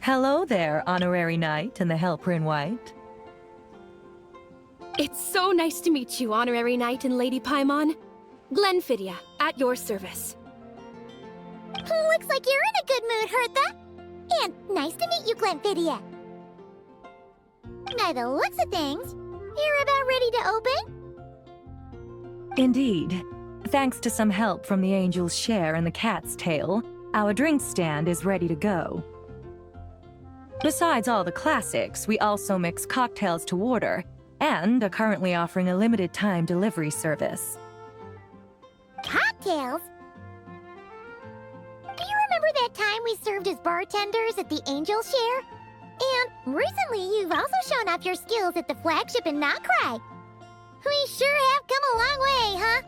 Hello there, Honorary Knight and the Helper in White. It's so nice to meet you, Honorary Knight and Lady Paimon. Glenfidia, at your service. Looks like you're in a good mood, Hertha. And nice to meet you, Glenfidia. By the looks of things, you're about ready to open? Indeed. Thanks to some help from the Angel's Share and the Cat's Tail, our drink stand is ready to go. Besides all the classics, we also mix cocktails to order, and are currently offering a limited-time delivery service. Cocktails? Do you remember that time we served as bartenders at the Angel Share? And recently you've also shown off your skills at the flagship in Nocrai. We sure have come a long way, huh?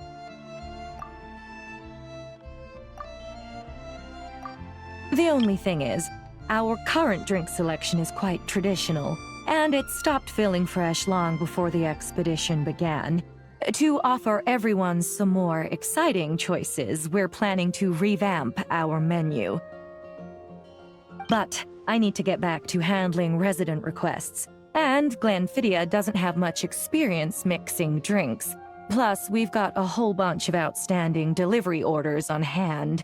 The only thing is, our current drink selection is quite traditional, and it stopped feeling fresh long before the expedition began. To offer everyone some more exciting choices, we're planning to revamp our menu. But I need to get back to handling resident requests, and Glenfidia doesn't have much experience mixing drinks. Plus, we've got a whole bunch of outstanding delivery orders on hand.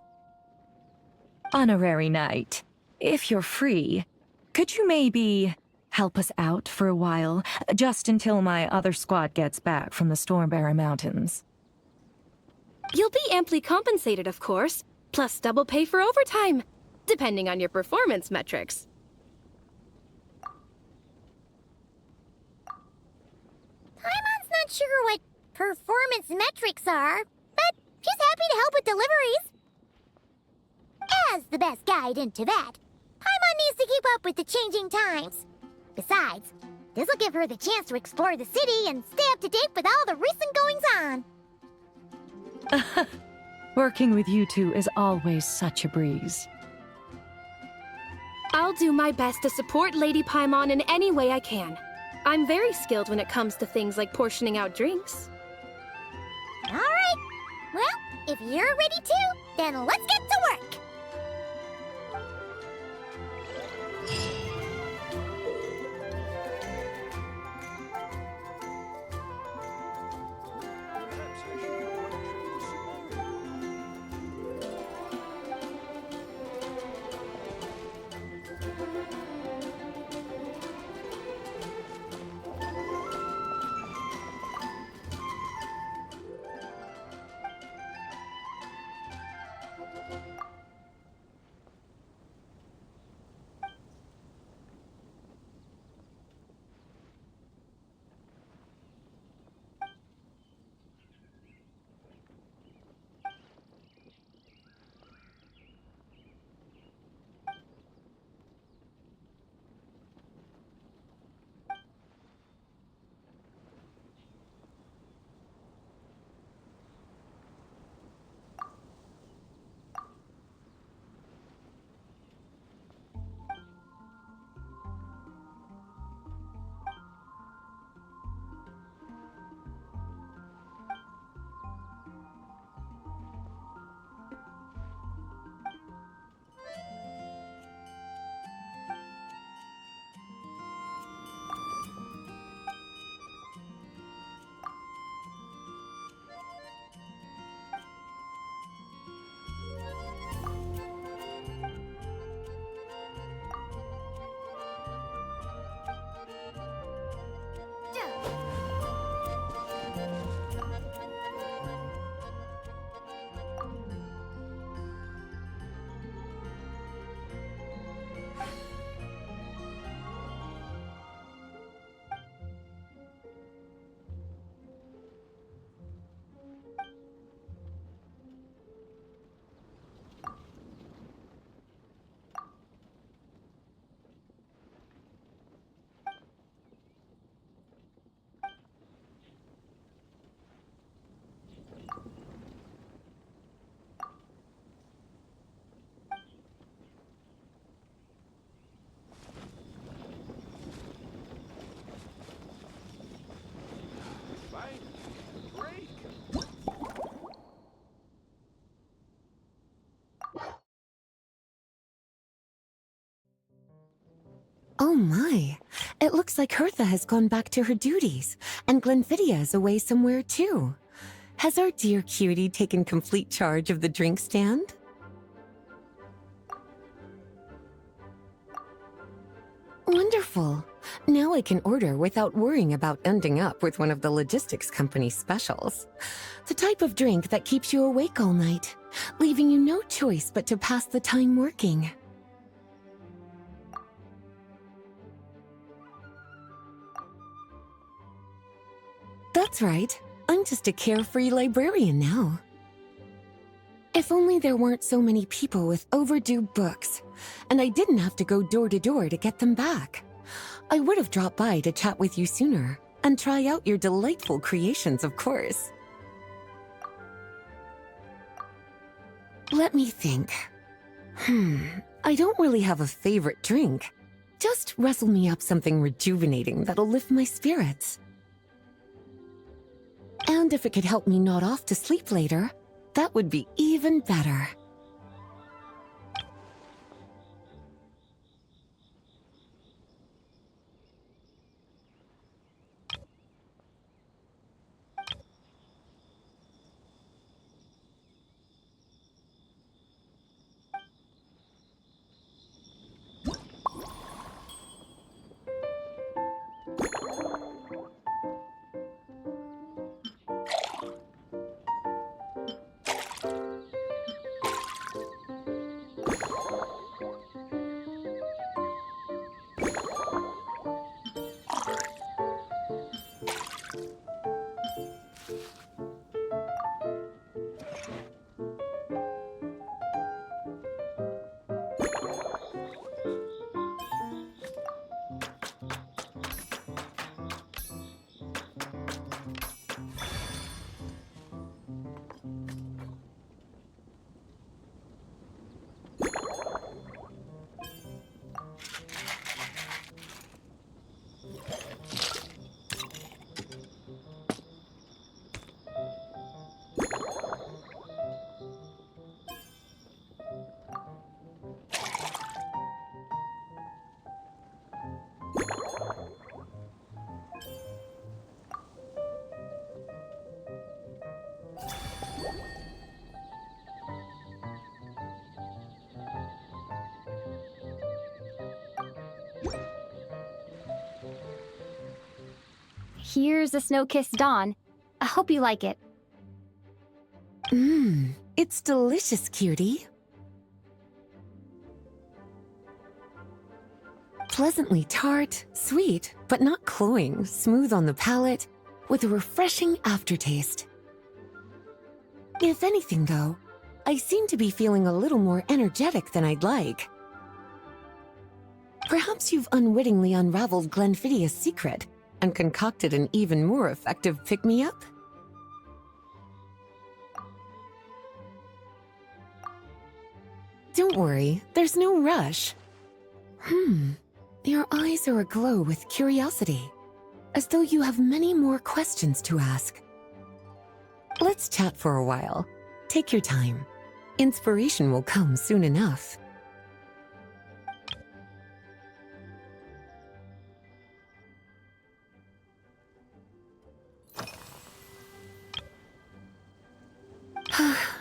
Honorary Knight, if you're free, could you maybe help us out for a while, just until my other squad gets back from the Stormbearer Mountains? You'll be amply compensated, of course, plus double pay for overtime, depending on your performance metrics. Paimon's not sure what performance metrics are, but she's happy to help with deliveries. As the best guide into that, Paimon needs to keep up with the changing times. Besides, this'll give her the chance to explore the city and stay up to date with all the recent goings-on. Working with you two is always such a breeze. I'll do my best to support Lady Paimon in any way I can. I'm very skilled when it comes to things like portioning out drinks. All right. Well, if you're ready too, then let's get to work. Oh my, it looks like Hertha has gone back to her duties, and Glenfiddia is away somewhere too. Has our dear cutie taken complete charge of the drink stand? Wonderful. Now I can order without worrying about ending up with one of the logistics company's specials. The type of drink that keeps you awake all night, leaving you no choice but to pass the time working. That's right. I'm just a carefree librarian now. If only there weren't so many people with overdue books, and I didn't have to go door to door to get them back. I would have dropped by to chat with you sooner, and try out your delightful creations, of course. Let me think. I don't really have a favorite drink. Just rustle me up something rejuvenating that'll lift my spirits. And if it could help me nod off to sleep later, that would be even better. Here's a snow-kissed dawn. I hope you like it. It's delicious, cutie. Pleasantly tart, sweet, but not cloying, smooth on the palate, with a refreshing aftertaste. If anything, though, I seem to be feeling a little more energetic than I'd like. Perhaps you've unwittingly unraveled Glenfiddia's secret and concocted an even more effective pick-me-up? Don't worry, there's no rush. Your eyes are aglow with curiosity, as though you have many more questions to ask. Let's chat for a while. Take your time. Inspiration will come soon enough.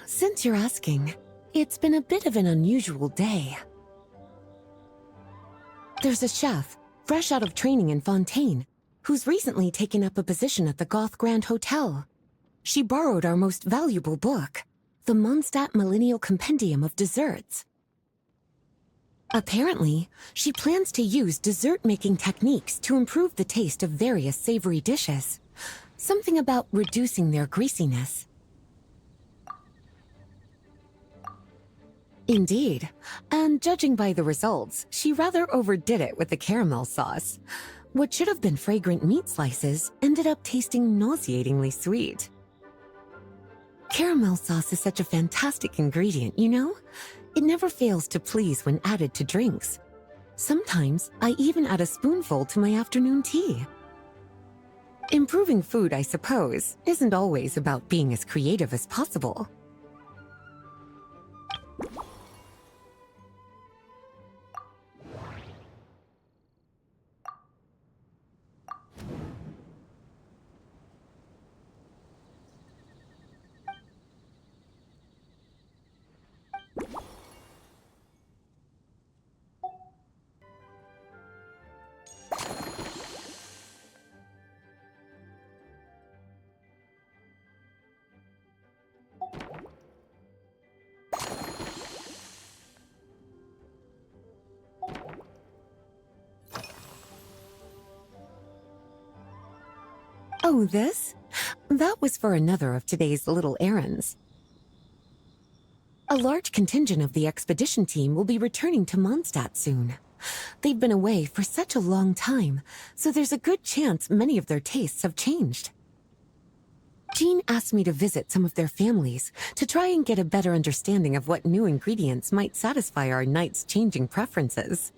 Since you're asking, it's been a bit of an unusual day. There's a chef, fresh out of training in Fontaine, who's recently taken up a position at the Goth Grand Hotel. She borrowed our most valuable book, the Mondstadt Millennial Compendium of Desserts. Apparently, she plans to use dessert-making techniques to improve the taste of various savory dishes. Something about reducing their greasiness. Indeed, and judging by the results, she rather overdid it with the caramel sauce. What should have been fragrant meat slices ended up tasting nauseatingly sweet. Caramel sauce is such a fantastic ingredient, you know? It never fails to please when added to drinks. Sometimes, I even add a spoonful to my afternoon tea. Improving food, I suppose, isn't always about being as creative as possible. Oh, this? That was for another of today's little errands. A large contingent of the expedition team will be returning to Mondstadt soon. They've been away for such a long time, so there's a good chance many of their tastes have changed. Jean asked me to visit some of their families to try and get a better understanding of what new ingredients might satisfy our knights' changing preferences.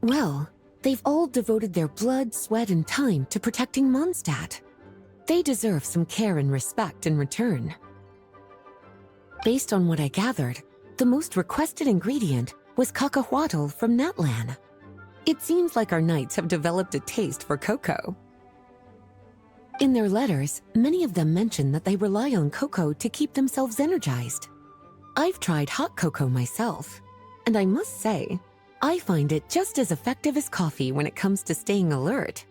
Well, they've all devoted their blood, sweat, and time to protecting Mondstadt. They deserve some care and respect in return. Based on what I gathered, the most requested ingredient was cacahuatl from Natlan. It seems like our knights have developed a taste for cocoa. In their letters, many of them mention that they rely on cocoa to keep themselves energized. I've tried hot cocoa myself, and I must say, I find it just as effective as coffee when it comes to staying alert.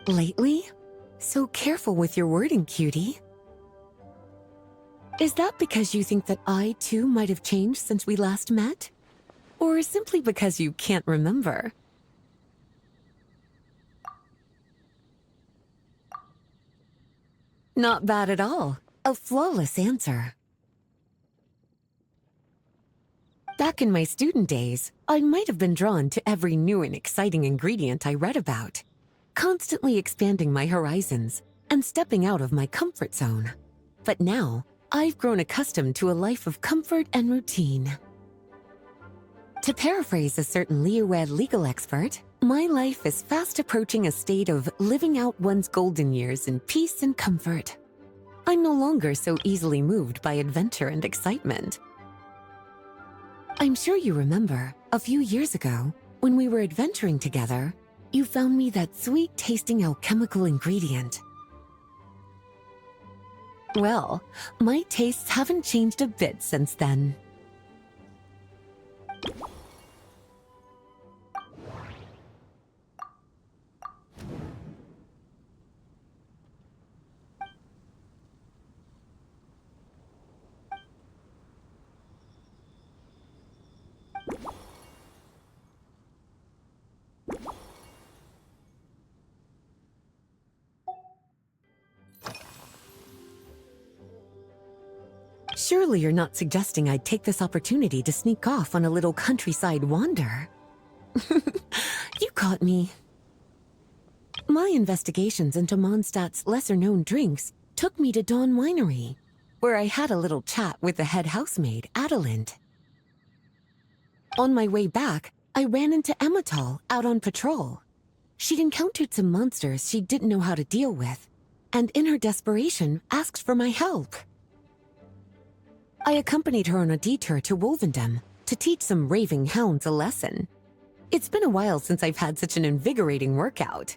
Lately? So careful with your wording, cutie. Is that because you think that I, too, might have changed since we last met? Or simply because you can't remember? Not bad at all. A flawless answer. Back in my student days, I might have been drawn to every new and exciting ingredient I read about, constantly expanding my horizons and stepping out of my comfort zone. But now, I've grown accustomed to a life of comfort and routine. To paraphrase a certain Liyue legal expert, my life is fast approaching a state of living out one's golden years in peace and comfort. I'm no longer so easily moved by adventure and excitement. I'm sure you remember, a few years ago, when we were adventuring together, you found me that sweet-tasting alchemical ingredient. Well, my tastes haven't changed a bit since then. Surely you're not suggesting I'd take this opportunity to sneak off on a little countryside wander. You caught me. My investigations into Mondstadt's lesser-known drinks took me to Dawn Winery, where I had a little chat with the head housemaid, Adelind. On my way back, I ran into Emmetall out on patrol. She'd encountered some monsters she didn't know how to deal with, and in her desperation, asked for my help. I accompanied her on a detour to Wolvendom to teach some raving hounds a lesson. It's been a while since I've had such an invigorating workout.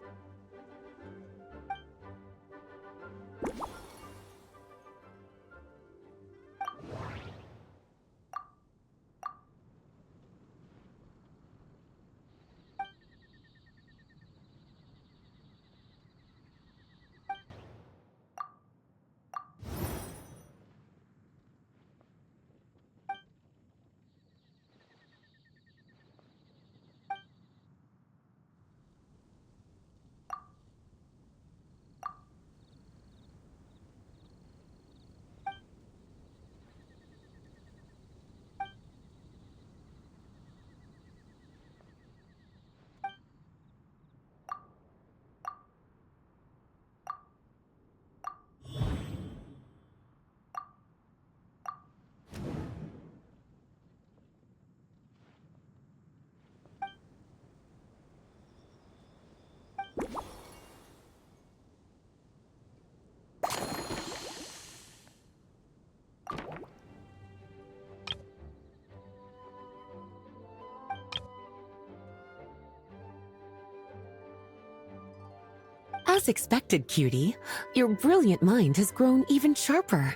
As expected, cutie, your brilliant mind has grown even sharper.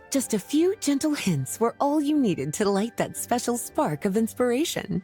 Just a few gentle hints were all you needed to light that special spark of inspiration.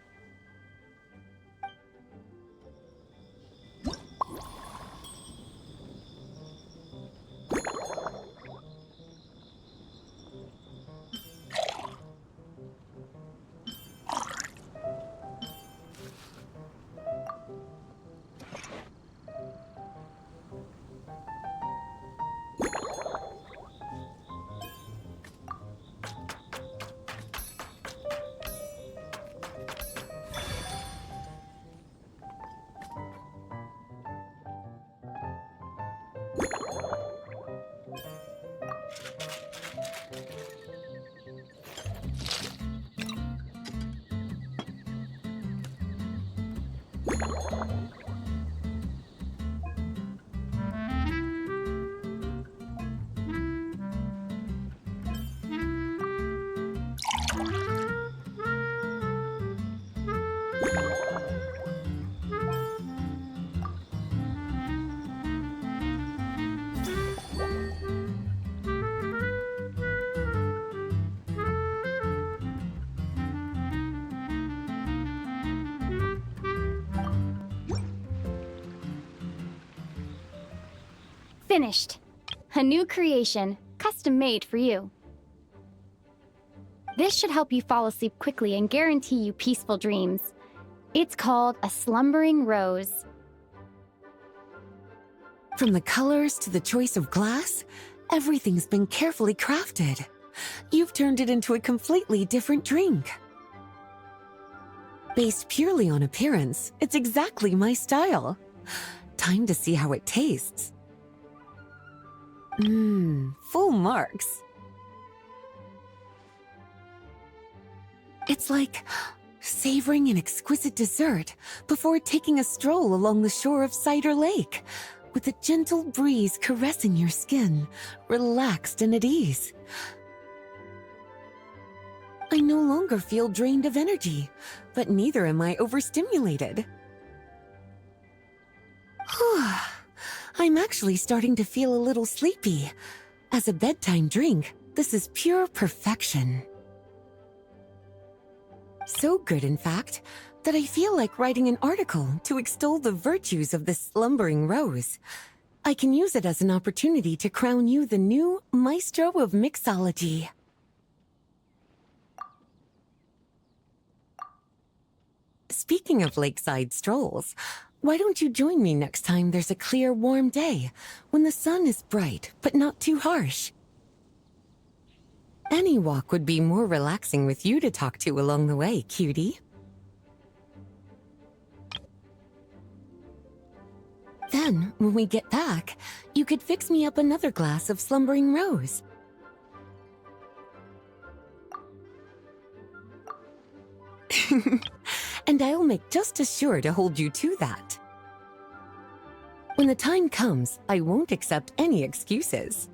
Finished. A new creation, custom made for you. This should help you fall asleep quickly and guarantee you peaceful dreams. It's called a slumbering rose. From the colors to the choice of glass, everything's been carefully crafted. You've turned it into a completely different drink. Based purely on appearance, it's exactly my style. Time to see how it tastes. Full marks. It's like savoring an exquisite dessert before taking a stroll along the shore of Cider Lake, with a gentle breeze caressing your skin, relaxed and at ease. I no longer feel drained of energy, but neither am I overstimulated. I'm actually starting to feel a little sleepy. As a bedtime drink, this is pure perfection. So good, in fact, that I feel like writing an article to extol the virtues of this slumbering rose. I can use it as an opportunity to crown you the new maestro of mixology. Speaking of lakeside strolls, why don't you join me next time there's a clear, warm day, when the sun is bright but not too harsh? Any walk would be more relaxing with you to talk to along the way, cutie. Then, when we get back, you could fix me up another glass of slumbering rose. And I'll make just as sure to hold you to that. When the time comes, I won't accept any excuses.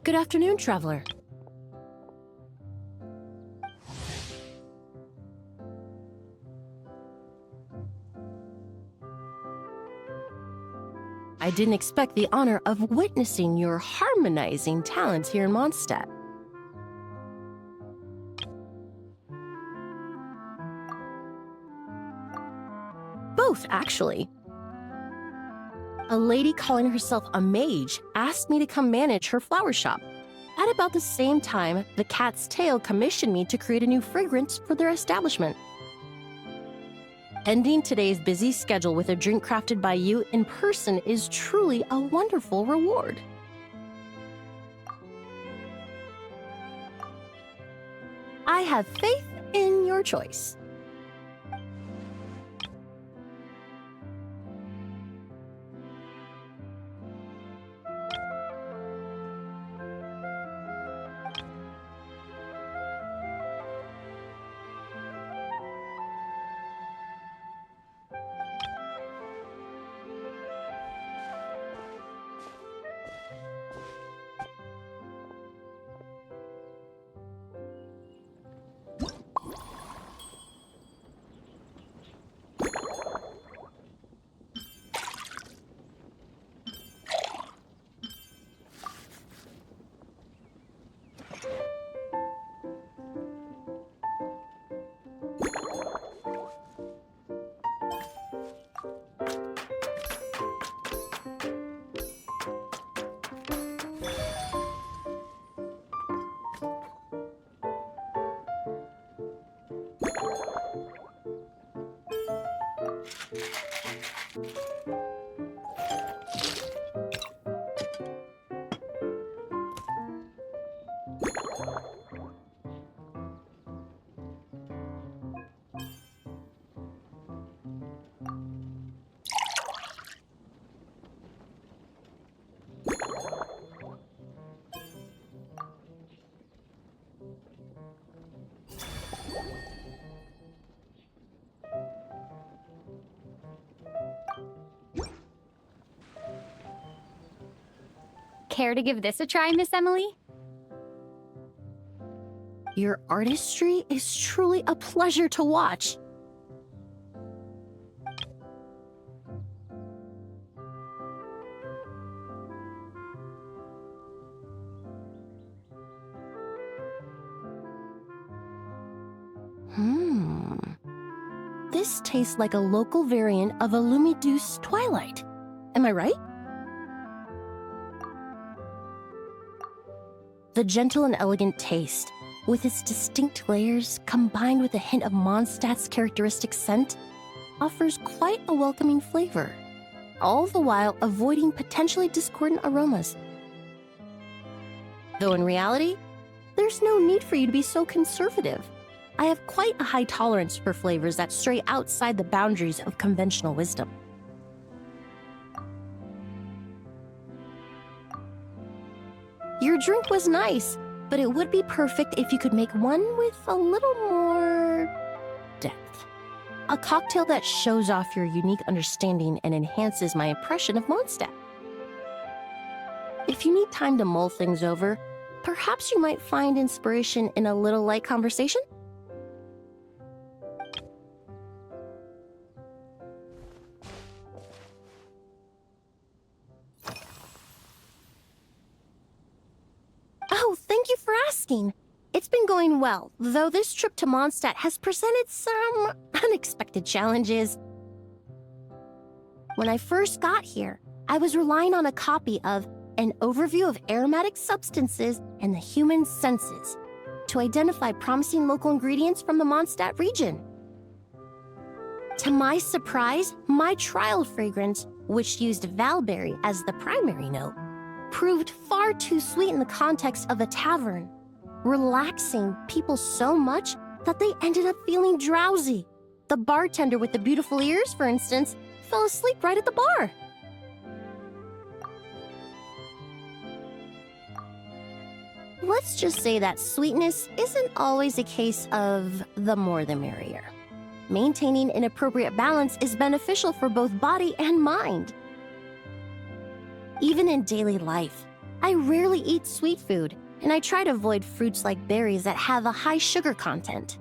Good afternoon, traveler. I didn't expect the honor of witnessing your harmonizing talents here in Mondstadt. Both, actually. A lady calling herself a mage asked me to come manage her flower shop. At about the same time, the Cat's Tail commissioned me to create a new fragrance for their establishment. Ending today's busy schedule with a drink crafted by you in person is truly a wonderful reward. I have faith in your choice. Care to give this a try, Miss Emily? Your artistry is truly a pleasure to watch. This tastes like a local variant of a Lumiduce Twilight. Am I right? The gentle and elegant taste, with its distinct layers combined with a hint of Mondstadt's characteristic scent, offers quite a welcoming flavor, all the while avoiding potentially discordant aromas. Though in reality, there's no need for you to be so conservative. I have quite a high tolerance for flavors that stray outside the boundaries of conventional wisdom. Your drink was nice, but it would be perfect if you could make one with a little more depth. A cocktail that shows off your unique understanding and enhances my impression of Mondstadt. If you need time to mull things over, perhaps you might find inspiration in a little light conversation? Oh, thank you for asking. It's been going well, though this trip to Mondstadt has presented some unexpected challenges. When I first got here, I was relying on a copy of An Overview of Aromatic Substances and the Human Senses to identify promising local ingredients from the Mondstadt region. To my surprise, my trial fragrance, which used Valberry as the primary note, proved far too sweet in the context of a tavern, relaxing people so much that they ended up feeling drowsy. The bartender with the beautiful ears, for instance, fell asleep right at the bar. Let's just say that sweetness isn't always a case of the more the merrier. Maintaining an appropriate balance is beneficial for both body and mind. Even in daily life, I rarely eat sweet food, and I try to avoid fruits like berries that have a high sugar content.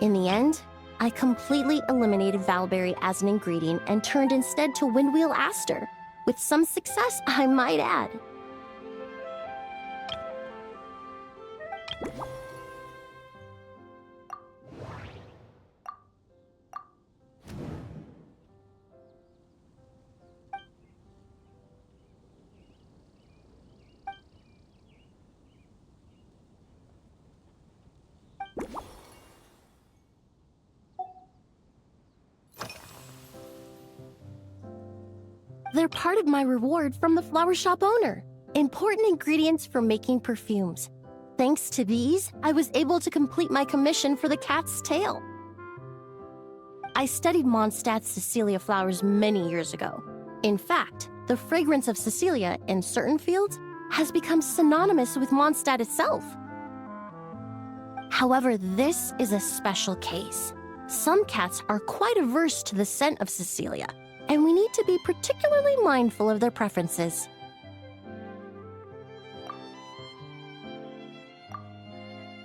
In the end, I completely eliminated Valberry as an ingredient and turned instead to Windwheel Aster, with some success, I might add. They're part of my reward from the flower shop owner. Important ingredients for making perfumes. Thanks to these, I was able to complete my commission for the cat's tail. I studied Mondstadt's Cecilia flowers many years ago. In fact, the fragrance of Cecilia in certain fields has become synonymous with Mondstadt itself. However, this is a special case. Some cats are quite averse to the scent of Cecilia, and we need to be particularly mindful of their preferences.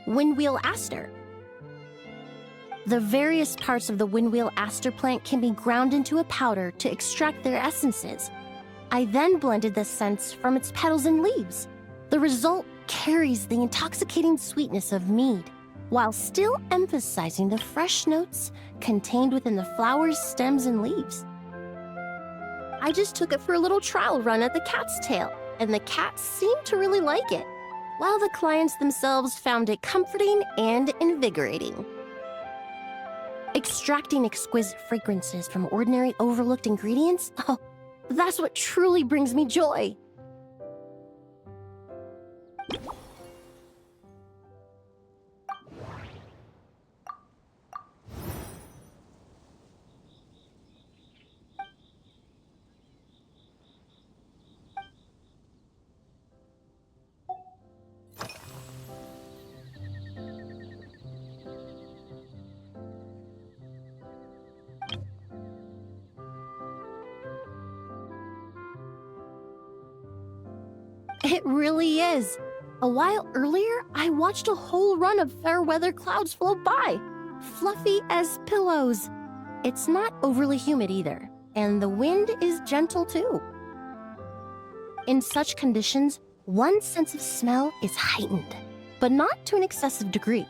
Windwheel Aster. The various parts of the Windwheel Aster plant can be ground into a powder to extract their essences. I then blended the scents from its petals and leaves. The result carries the intoxicating sweetness of mead, while still emphasizing the fresh notes contained within the flower's stems and leaves. I just took it for a little trial run at the cat's tail, and the cats seemed to really like it, while the clients themselves found it comforting and invigorating. Extracting exquisite fragrances from ordinary overlooked ingredients? Oh, that's what truly brings me joy. It really is. A while earlier, I watched a whole run of fair weather clouds float by, fluffy as pillows. It's not overly humid either, and the wind is gentle too. In such conditions, one's sense of smell is heightened, but not to an excessive degree.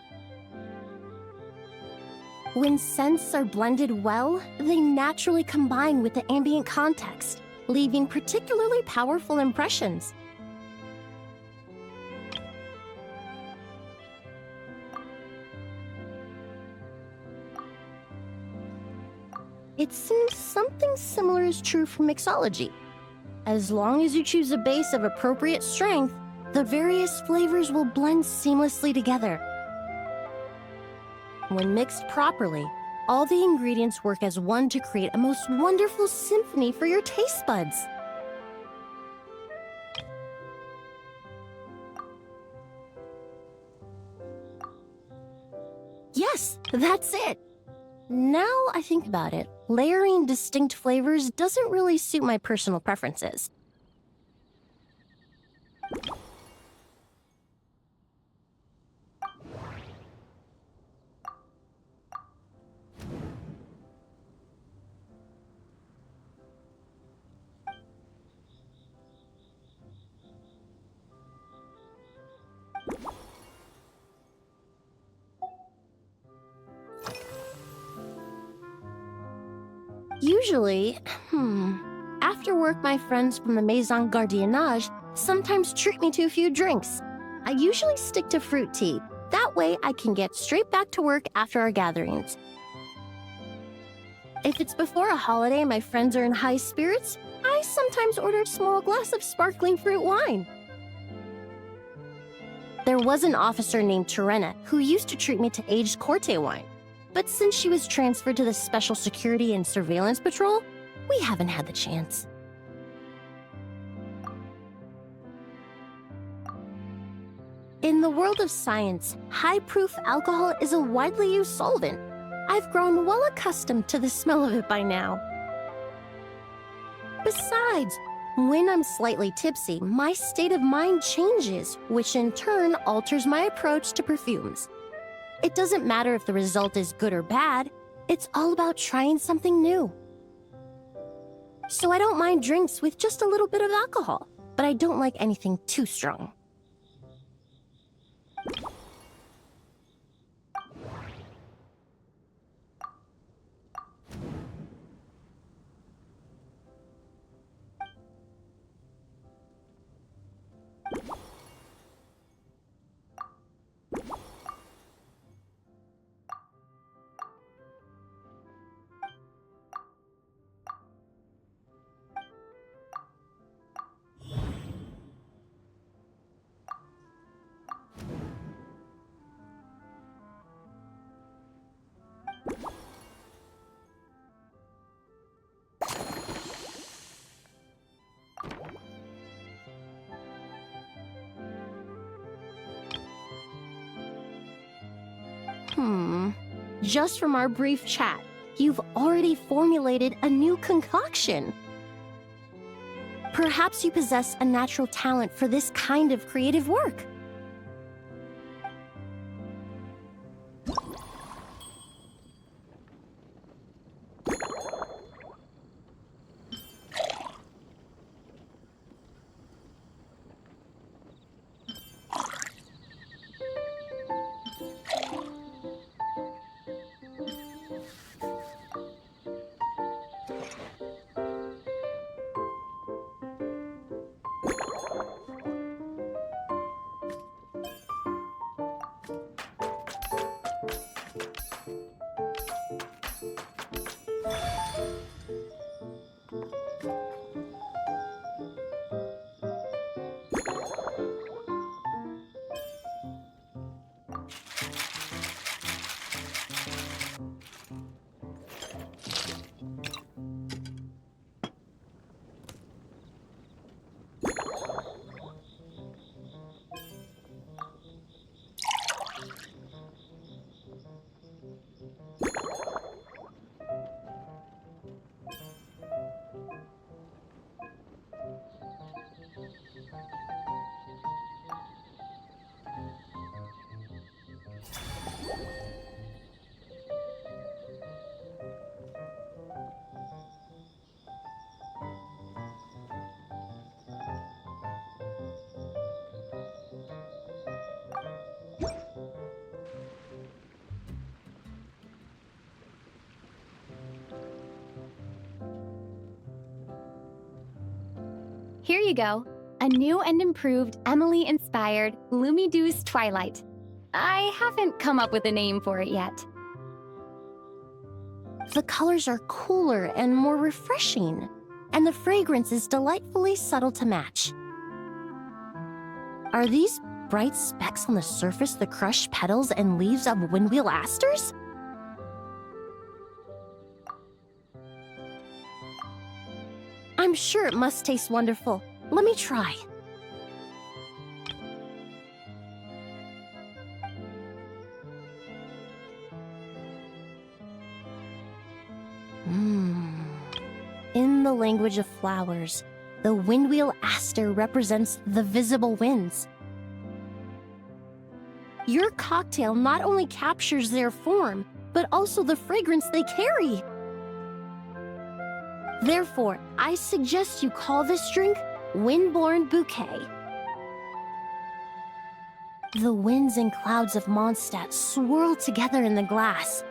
When scents are blended well, they naturally combine with the ambient context, leaving particularly powerful impressions. It seems something similar is true for mixology. As long as you choose a base of appropriate strength, the various flavors will blend seamlessly together. When mixed properly, all the ingredients work as one to create a most wonderful symphony for your taste buds. Yes, that's it. Now I think about it, layering distinct flavors doesn't really suit my personal preferences. Usually, after work, my friends from the Maison Gardiennage sometimes treat me to a few drinks. I usually stick to fruit tea. That way, I can get straight back to work after our gatherings. If it's before a holiday and my friends are in high spirits, I sometimes order a small glass of sparkling fruit wine. There was an officer named Terena who used to treat me to aged Corte wine. But since she was transferred to the Special Security and Surveillance Patrol, we haven't had the chance. In the world of science, high-proof alcohol is a widely used solvent. I've grown well accustomed to the smell of it by now. Besides, when I'm slightly tipsy, my state of mind changes, which in turn alters my approach to perfumes. It doesn't matter if the result is good or bad, it's all about trying something new. So I don't mind drinks with just a little bit of alcohol, but I don't like anything too strong. Just from our brief chat, you've already formulated a new concoction. Perhaps you possess a natural talent for this kind of creative work. Here you go. A new and improved Emily-inspired Lumideuse Twilight. I haven't come up with a name for it yet. The colors are cooler and more refreshing, and the fragrance is delightfully subtle to match. Are these bright specks on the surface the crushed petals and leaves of windwheel asters? I'm sure it must taste wonderful. Let me try. In the language of flowers, the windwheel aster represents the visible winds. Your cocktail not only captures their form, but also the fragrance they carry. Therefore, I suggest you call this drink Windborne Bouquet. The winds and clouds of Mondstadt swirl together in the glass,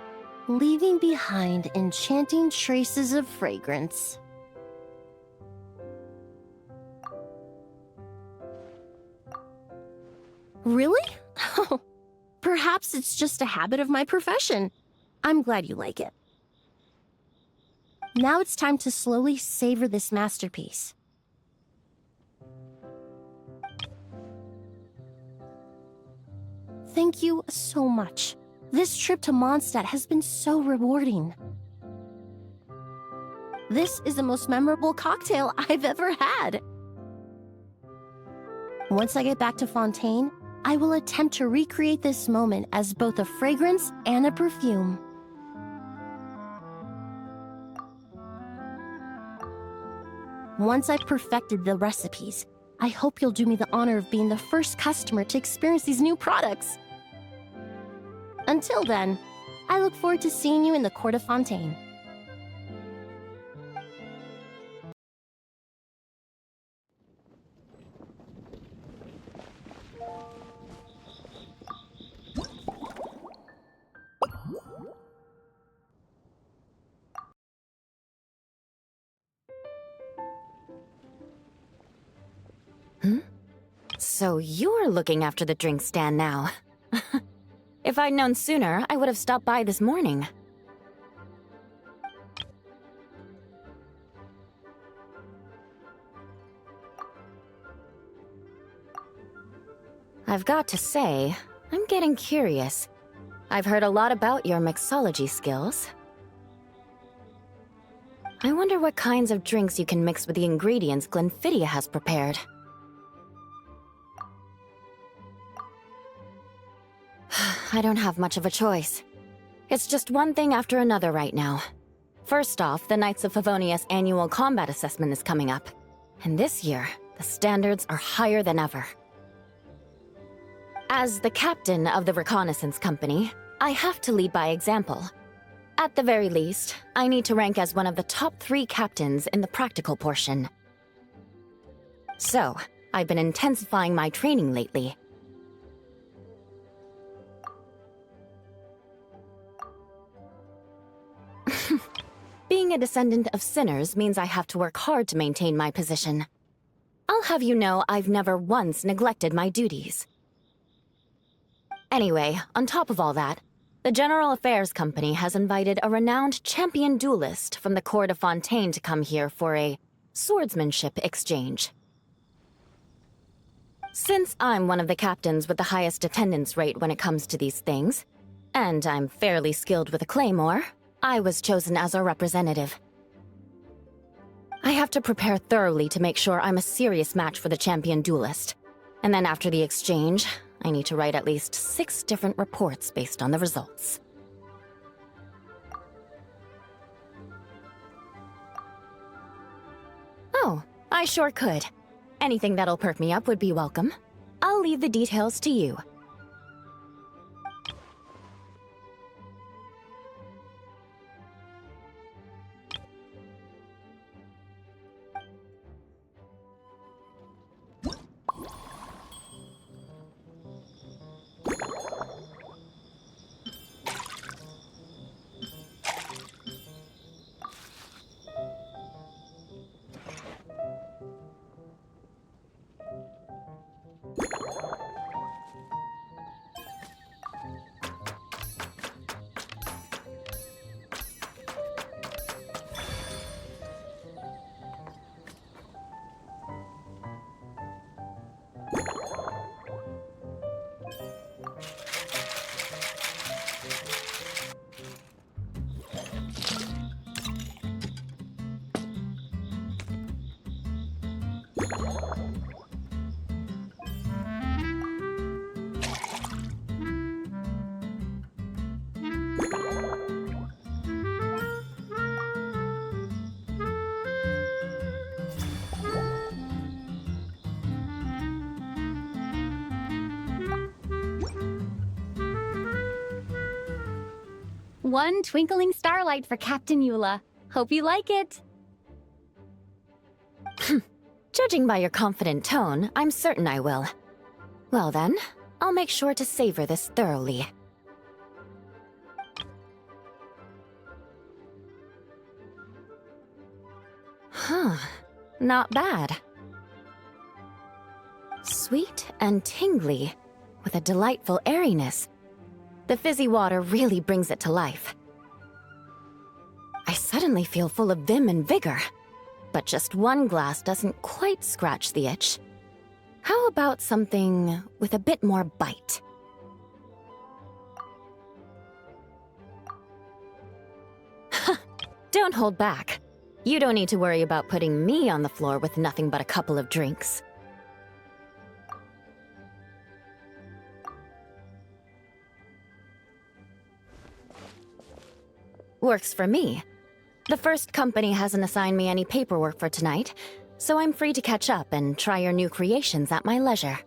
leaving behind enchanting traces of fragrance. Really? Oh, perhaps it's just a habit of my profession. I'm glad you like it. Now it's time to slowly savor this masterpiece. Thank you so much. This trip to Mondstadt has been so rewarding. This is the most memorable cocktail I've ever had. Once I get back to Fontaine, I will attempt to recreate this moment as both a fragrance and a perfume. Once I've perfected the recipes, I hope you'll do me the honor of being the first customer to experience these new products. Until then, I look forward to seeing you in the Court of Fontaine. So you're looking after the drink stand now. If I'd known sooner, I would have stopped by this morning. I've got to say, I'm getting curious. I've heard a lot about your mixology skills. I wonder what kinds of drinks you can mix with the ingredients Glenfiddich has prepared. I don't have much of a choice. It's just one thing after another right now. First off, the Knights of Favonius annual combat assessment is coming up. And this year, the standards are higher than ever. As the captain of the reconnaissance company, I have to lead by example. At the very least, I need to rank as one of the top 3 captains in the practical portion. So, I've been intensifying my training lately. Being a descendant of sinners means I have to work hard to maintain my position. I'll have you know I've never once neglected my duties. Anyway, on top of all that, the General Affairs Company has invited a renowned champion duelist from the Court of Fontaine to come here for a swordsmanship exchange. Since I'm one of the captains with the highest attendance rate when it comes to these things, and I'm fairly skilled with a claymore, I was chosen as a representative. I have to prepare thoroughly to make sure I'm a serious match for the champion duelist. And then after the exchange, I need to write at least 6 different reports based on the results. Oh, I sure could. Anything that'll perk me up would be welcome. I'll leave the details to you. One twinkling starlight for Captain Eula. Hope you like it. Judging by your confident tone, I'm certain I will. Well then, I'll make sure to savor this thoroughly. Huh, not bad. Sweet and tingly, with a delightful airiness. The fizzy water really brings it to life. I suddenly feel full of vim and vigor, but just one glass doesn't quite scratch the itch. How about something with a bit more bite? Don't hold back. You don't need to worry about putting me on the floor with nothing but a couple of drinks. Works for me. The first company hasn't assigned me any paperwork for tonight, so I'm free to catch up and try your new creations at my leisure.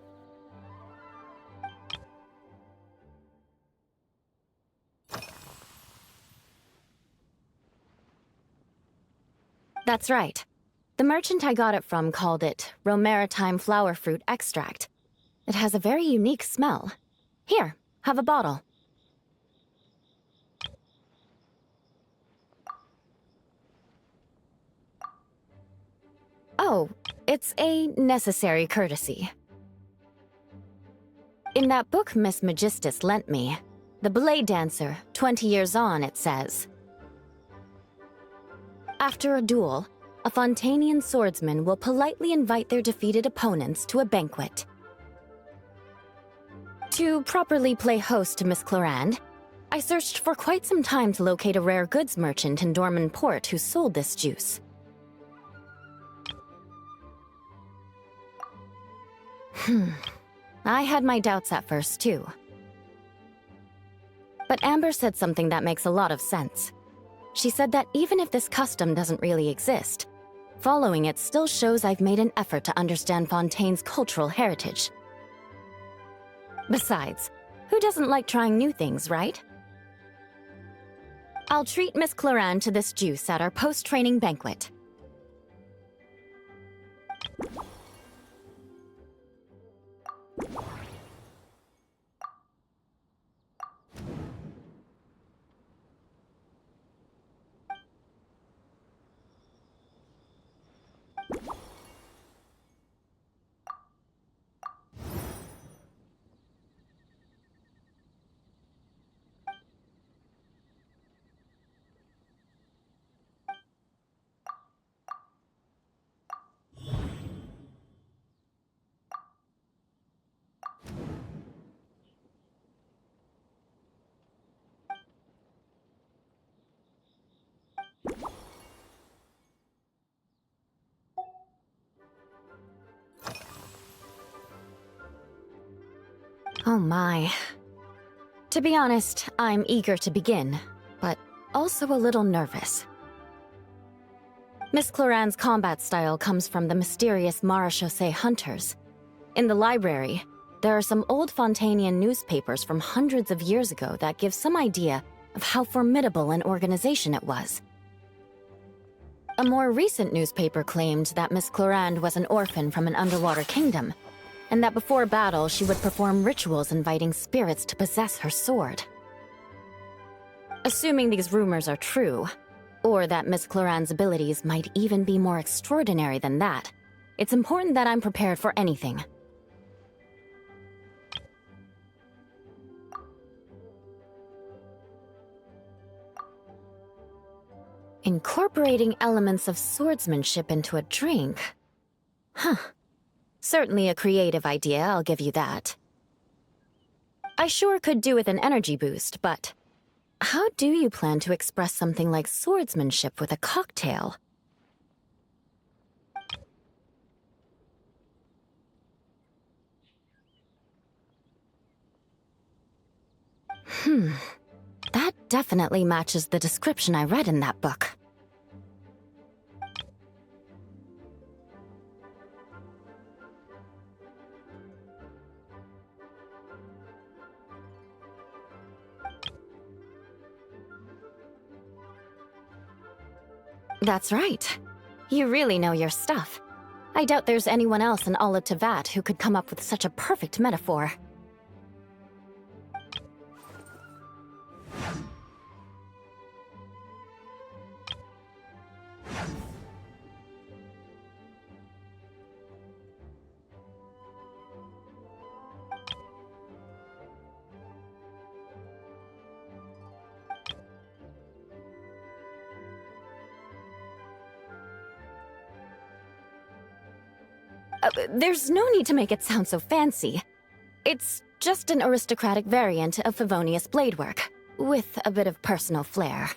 That's right. The merchant I got it from called it Romaritime Flower Fruit Extract. It has a very unique smell. Here, have a bottle. Oh, it's a necessary courtesy. In that book Miss Magistus lent me, The Blade Dancer, 20 Years On, it says, after a duel, a Fontanian swordsman will politely invite their defeated opponents to a banquet. To properly play host to Miss Clorinde, I searched for quite some time to locate a rare goods merchant in Dorman Port who sold this juice. I had my doubts at first, too. But Amber said something that makes a lot of sense. She said that even if this custom doesn't really exist, following it still shows I've made an effort to understand Fontaine's cultural heritage. Besides, who doesn't like trying new things, right? I'll treat Miss Clorinde to this juice at our post-training banquet. Oh my. To be honest, I'm eager to begin, but also a little nervous. Miss Clorinde's combat style comes from the mysterious Marechaussee hunters. In the library, there are some old Fontanian newspapers from hundreds of years ago that give some idea of how formidable an organization it was. A more recent newspaper claimed that Miss Clorinde was an orphan from an underwater kingdom, and that before battle she would perform rituals inviting spirits to possess her sword. Assuming these rumors are true, or that Miss Clorinde's abilities might even be more extraordinary than that, it's important that I'm prepared for anything. Incorporating elements of swordsmanship into a drink? Huh. Certainly a creative idea, I'll give you that. I sure could do with an energy boost, but how do you plan to express something like swordsmanship with a cocktail? That definitely matches the description I read in that book. That's right. You really know your stuff. I doubt there's anyone else in all of Tevat who could come up with such a perfect metaphor. There's no need to make it sound so fancy. It's just an aristocratic variant of Favonius bladework, with a bit of personal flair.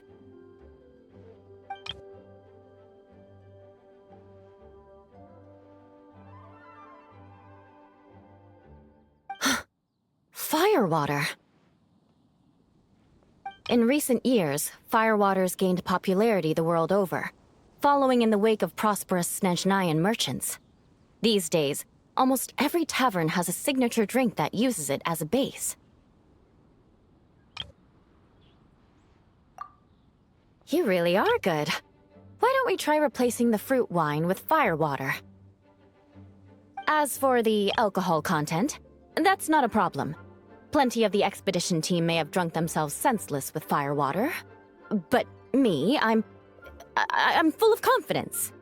Firewater. In recent years, firewaters gained popularity the world over, following in the wake of prosperous Snezhnayan merchants. These days, almost every tavern has a signature drink that uses it as a base. You really are good. Why don't we try replacing the fruit wine with firewater? As for the alcohol content, that's not a problem. Plenty of the expedition team may have drunk themselves senseless with firewater. But me, I'm full of confidence.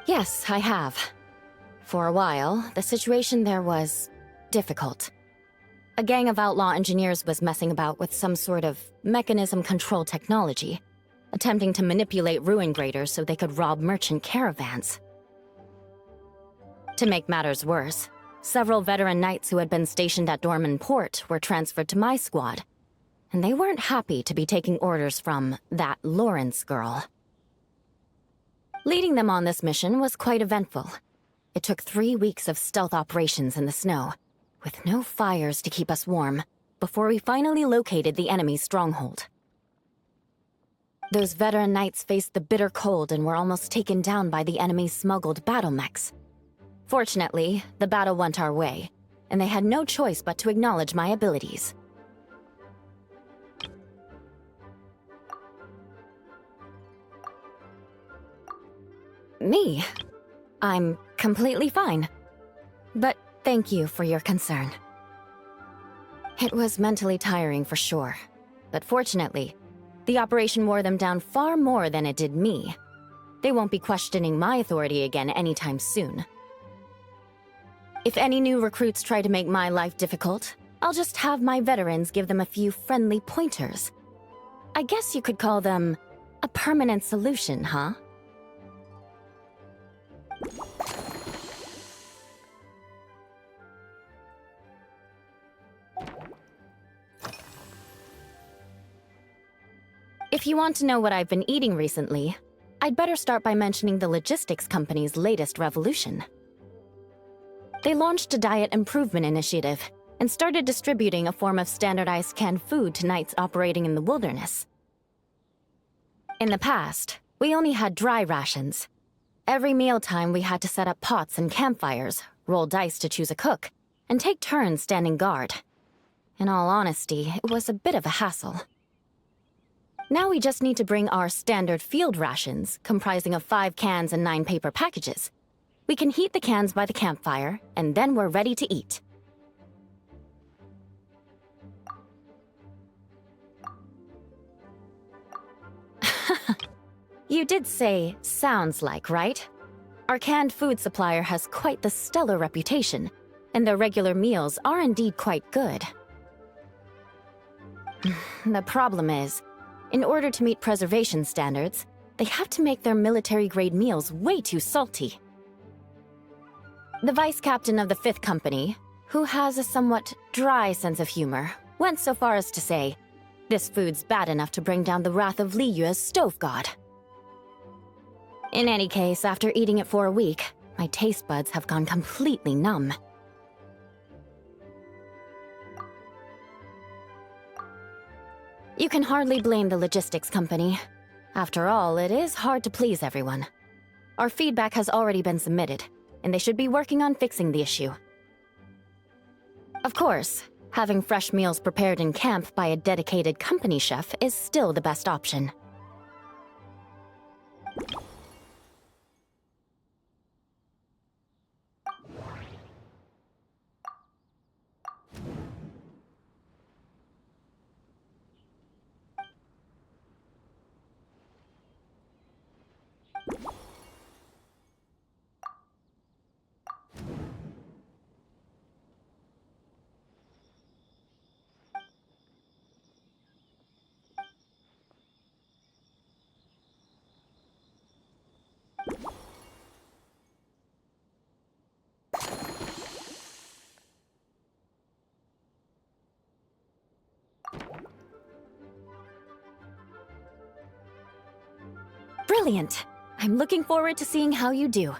Yes, I have. For a while, the situation there was difficult. A gang of outlaw engineers was messing about with some sort of mechanism control technology, attempting to manipulate ruin graders so they could rob merchant caravans. To make matters worse, several veteran knights who had been stationed at Dorman Port were transferred to my squad, and they weren't happy to be taking orders from that Lawrence girl. Leading them on this mission was quite eventful. It took 3 weeks of stealth operations in the snow, with no fires to keep us warm, before we finally located the enemy's stronghold. Those veteran knights faced the bitter cold and were almost taken down by the enemy's smuggled battle mechs. Fortunately, the battle went our way, and they had no choice but to acknowledge my abilities. Me? I'm completely fine. But thank you for your concern. It was mentally tiring for sure, but fortunately, the operation wore them down far more than it did me. They won't be questioning my authority again anytime soon. If any new recruits try to make my life difficult, I'll just have my veterans give them a few friendly pointers. I guess you could call them a permanent solution, huh? If you want to know what I've been eating recently, I'd better start by mentioning the logistics company's latest revolution. They launched a diet improvement initiative and started distributing a form of standardized canned food to knights operating in the wilderness. In the past, we only had dry rations. Every mealtime we had to set up pots and campfires, roll dice to choose a cook, and take turns standing guard. In all honesty, it was a bit of a hassle. Now we just need to bring our standard field rations, comprising of 5 cans and 9 paper packages. We can heat the cans by the campfire, and then we're ready to eat. You did say, sounds like, right? Our canned food supplier has quite the stellar reputation, and their regular meals are indeed quite good. The problem is, in order to meet preservation standards, they have to make their military-grade meals way too salty. The vice captain of the 5th Company, who has a somewhat dry sense of humor, went so far as to say, this food's bad enough to bring down the wrath of Li Yue's stove god. In any case, after eating it for a week, my taste buds have gone completely numb. You can hardly blame the logistics company. After all, it is hard to please everyone. Our feedback has already been submitted, and they should be working on fixing the issue. Of course, having fresh meals prepared in camp by a dedicated company chef is still the best option. Brilliant! I'm looking forward to seeing how you do.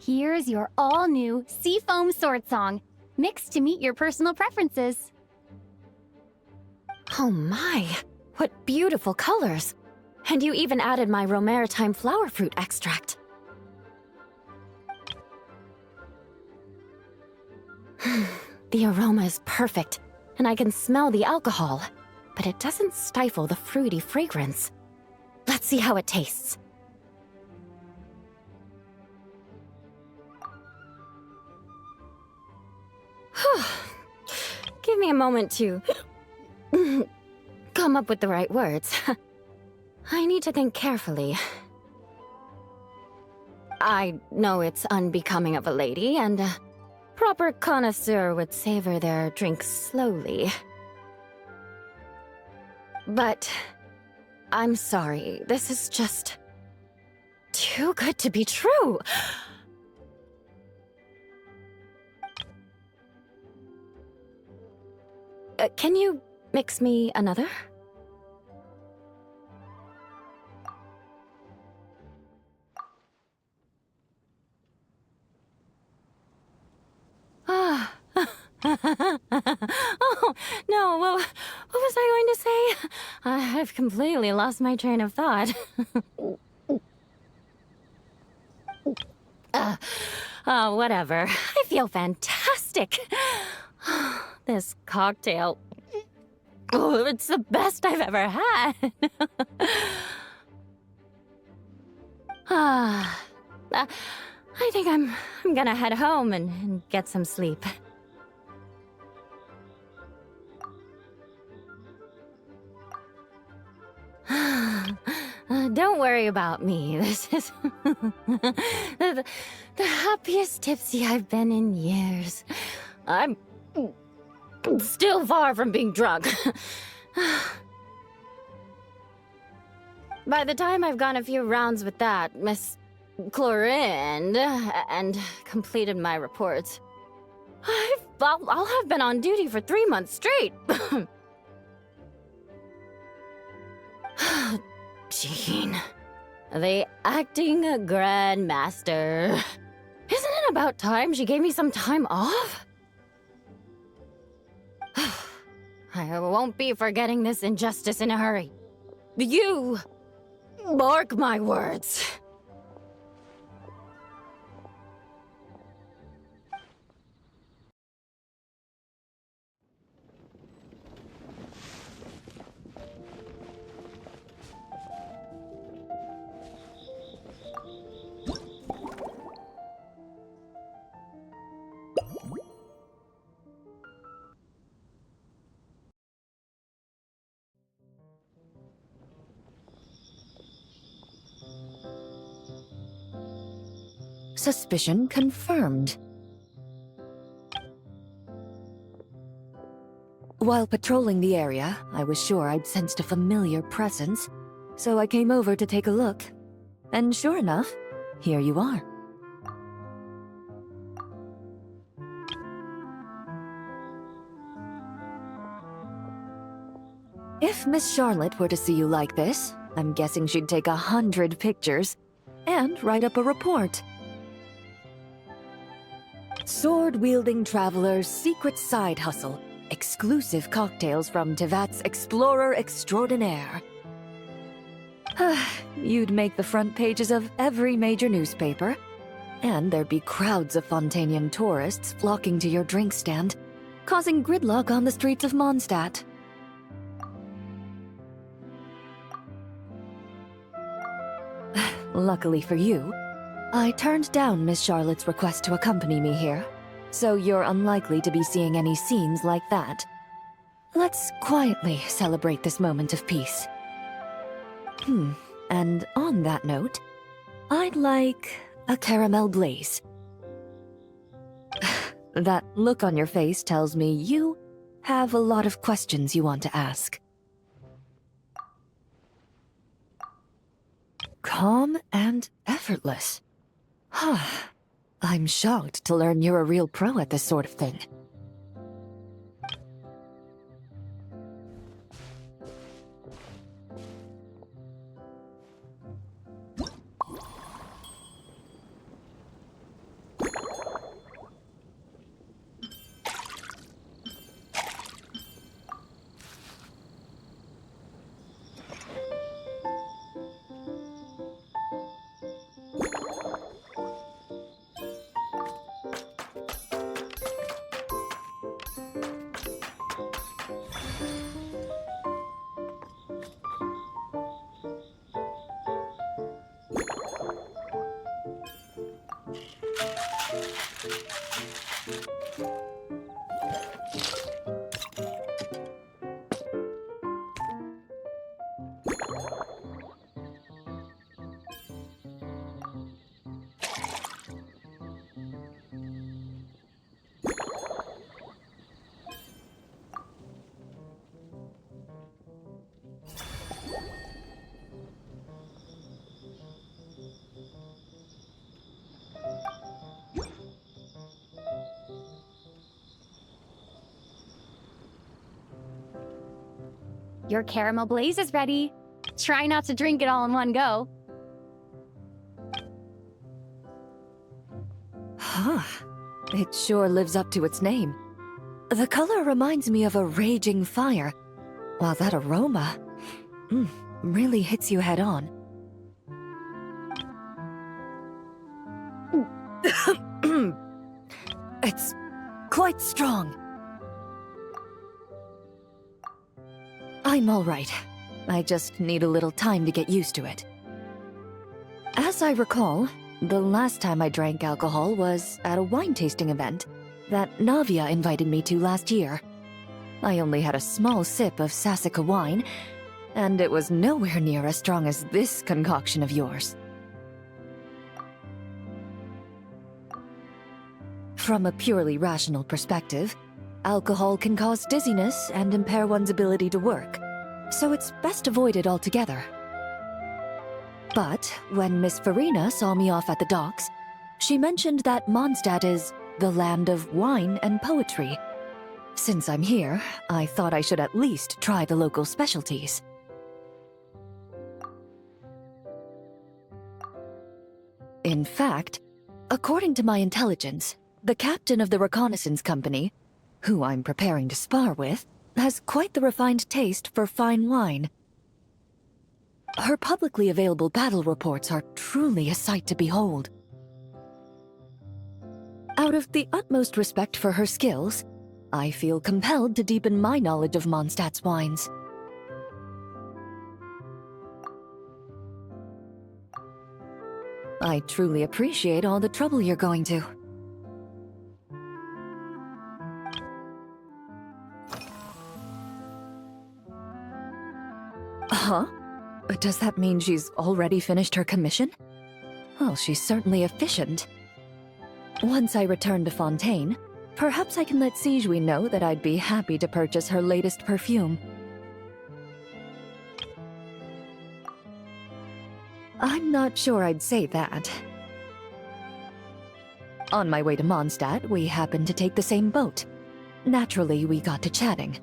Here's your all-new Seafoam Sword Song, mixed to meet your personal preferences. Oh my, what beautiful colors! And you even added my Romaritime flower fruit extract. The aroma is perfect, and I can smell the alcohol, but it doesn't stifle the fruity fragrance. Let's see how it tastes. Give me a moment to come up with the right words. I need to think carefully. I know it's unbecoming of a lady, and a proper connoisseur would savor their drinks slowly. But I'm sorry, this is just too good to be true. Can you mix me another? Ah. Oh, no, what was I going to say? I've completely lost my train of thought. Whatever. I feel fantastic. This cocktail Oh, it's the best I've ever had. I think I'm gonna head home and get some sleep. Don't worry about me. This is the happiest tipsy I've been in years. I'm still far from being drunk. By the time I've gone a few rounds with that, Miss Chlorinde, and completed my reports, I'll have been on duty for 3 months straight. Jean, the acting grandmaster. Isn't it about time she gave me some time off? I won't be forgetting this injustice in a hurry. You mark my words. Suspicion confirmed. While patrolling the area, I was sure I'd sensed a familiar presence, so I came over to take a look. And sure enough, here you are. If Miss Charlotte were to see you like this, I'm guessing she'd take 100 pictures and write up a report. Sword-wielding traveler's secret side hustle. Exclusive cocktails from Tevat's Explorer Extraordinaire. You'd make the front pages of every major newspaper. And there'd be crowds of Fontanian tourists flocking to your drink stand, causing gridlock on the streets of Mondstadt. Luckily for you, I turned down Miss Charlotte's request to accompany me here, so you're unlikely to be seeing any scenes like that. Let's quietly celebrate this moment of peace. And on that note, I'd like a caramel blaze. That look on your face tells me you have a lot of questions you want to ask. Calm and effortless. I'm shocked to learn you're a real pro at this sort of thing. Your caramel blaze is ready. Try not to drink it all in one go. It sure lives up to its name. The color reminds me of a raging fire, while that aroma really hits you head on. It's quite strong. I'm all right. I just need a little time to get used to it. As I recall, the last time I drank alcohol was at a wine tasting event that Navia invited me to last year. I only had a small sip of Sassica wine, and it was nowhere near as strong as this concoction of yours. From a purely rational perspective, alcohol can cause dizziness and impair one's ability to work, so it's best avoided altogether. But when Miss Farina saw me off at the docks, she mentioned that Mondstadt is the land of wine and poetry. Since I'm here, I thought I should at least try the local specialties. In fact, according to my intelligence, the captain of the reconnaissance company, who I'm preparing to spar with, has quite the refined taste for fine wine. Her publicly available battle reports are truly a sight to behold. Out of the utmost respect for her skills, I feel compelled to deepen my knowledge of Mondstadt's wines. I truly appreciate all the trouble you're going to. Huh? Does that mean she's already finished her commission? Well, she's certainly efficient. Once I return to Fontaine, perhaps I can let Sigewinne know that I'd be happy to purchase her latest perfume. I'm not sure I'd say that. On my way to Mondstadt, we happened to take the same boat. Naturally, we got to chatting.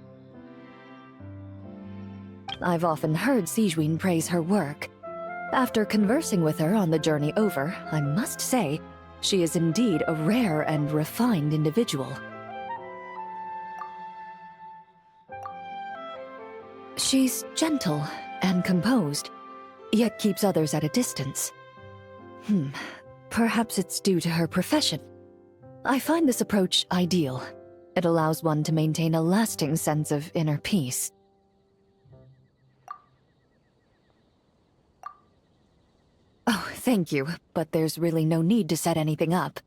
I've often heard Sigewinne praise her work. After conversing with her on the journey over, I must say, she is indeed a rare and refined individual. She's gentle and composed, yet keeps others at a distance. Perhaps it's due to her profession. I find this approach ideal. It allows one to maintain a lasting sense of inner peace. Oh, thank you, but there's really no need to set anything up.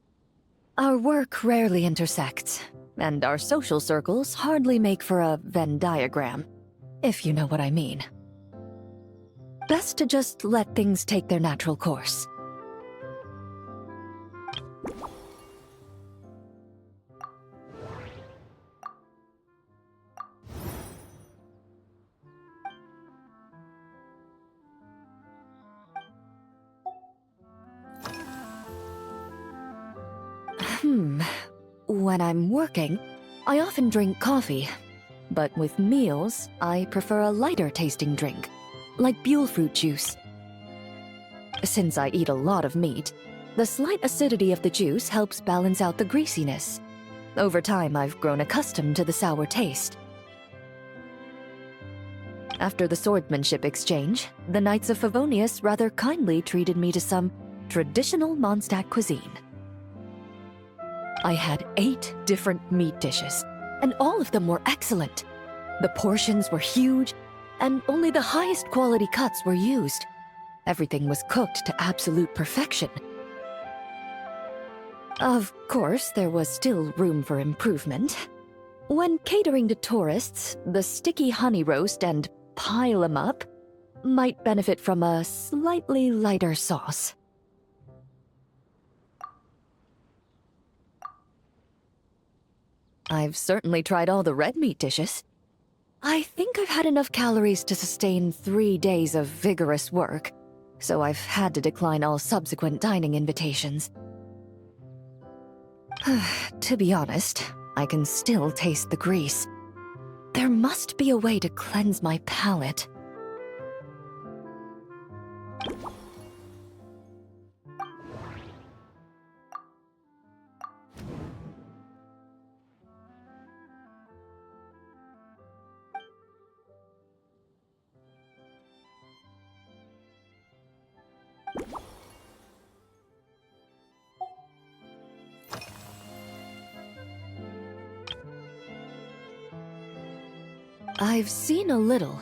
Our work rarely intersects, and our social circles hardly make for a Venn diagram, if you know what I mean. Best to just let things take their natural course. When I'm working, I often drink coffee. But with meals, I prefer a lighter tasting drink, like Buell fruit juice. Since I eat a lot of meat, the slight acidity of the juice helps balance out the greasiness. Over time, I've grown accustomed to the sour taste. After the swordsmanship exchange, the Knights of Favonius rather kindly treated me to some traditional Mondstadt cuisine. I had 8 different meat dishes, and all of them were excellent. The portions were huge, and only the highest quality cuts were used. Everything was cooked to absolute perfection. Of course, there was still room for improvement. When catering to tourists, the sticky honey roast and pile 'em up might benefit from a slightly lighter sauce. I've certainly tried all the red meat dishes. I think I've had enough calories to sustain 3 days of vigorous work, so I've had to decline all subsequent dining invitations. To be honest, I can still taste the grease. There must be a way to cleanse my palate. I've seen a little,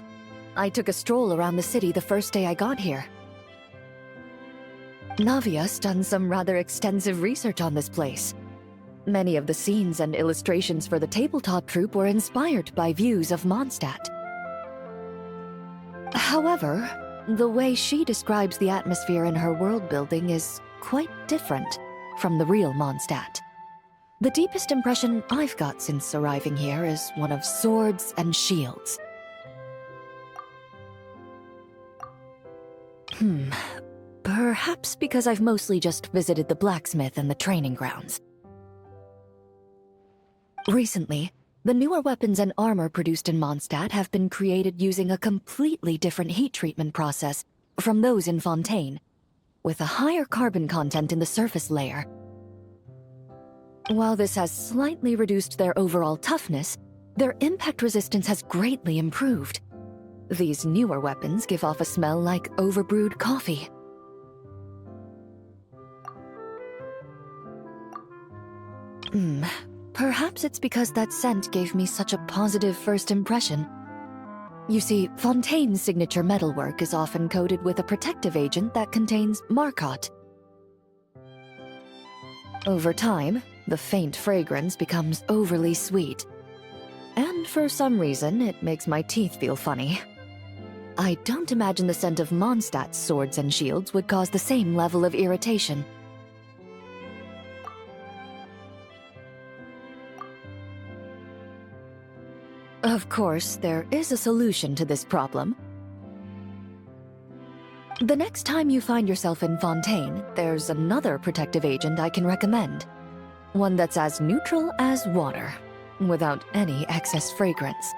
I took a stroll around the city the first day I got here. Navia's done some rather extensive research on this place. Many of the scenes and illustrations for the tabletop troupe were inspired by views of Mondstadt. However, the way she describes the atmosphere in her world building is quite different from the real Mondstadt. The deepest impression I've got since arriving here is one of swords and shields. Perhaps because I've mostly just visited the blacksmith and the training grounds. Recently, the newer weapons and armor produced in Mondstadt have been created using a completely different heat treatment process from those in Fontaine, with a higher carbon content in the surface layer. While this has slightly reduced their overall toughness, their impact resistance has greatly improved. These newer weapons give off a smell like overbrewed coffee. Perhaps it's because that scent gave me such a positive first impression. You see, Fontaine's signature metalwork is often coated with a protective agent that contains Marcotte. Over time, the faint fragrance becomes overly sweet. And for some reason, it makes my teeth feel funny. I don't imagine the scent of Mondstadt's swords and shields would cause the same level of irritation. Of course, there is a solution to this problem. The next time you find yourself in Fontaine, there's another protective agent I can recommend. One that's as neutral as water, without any excess fragrance.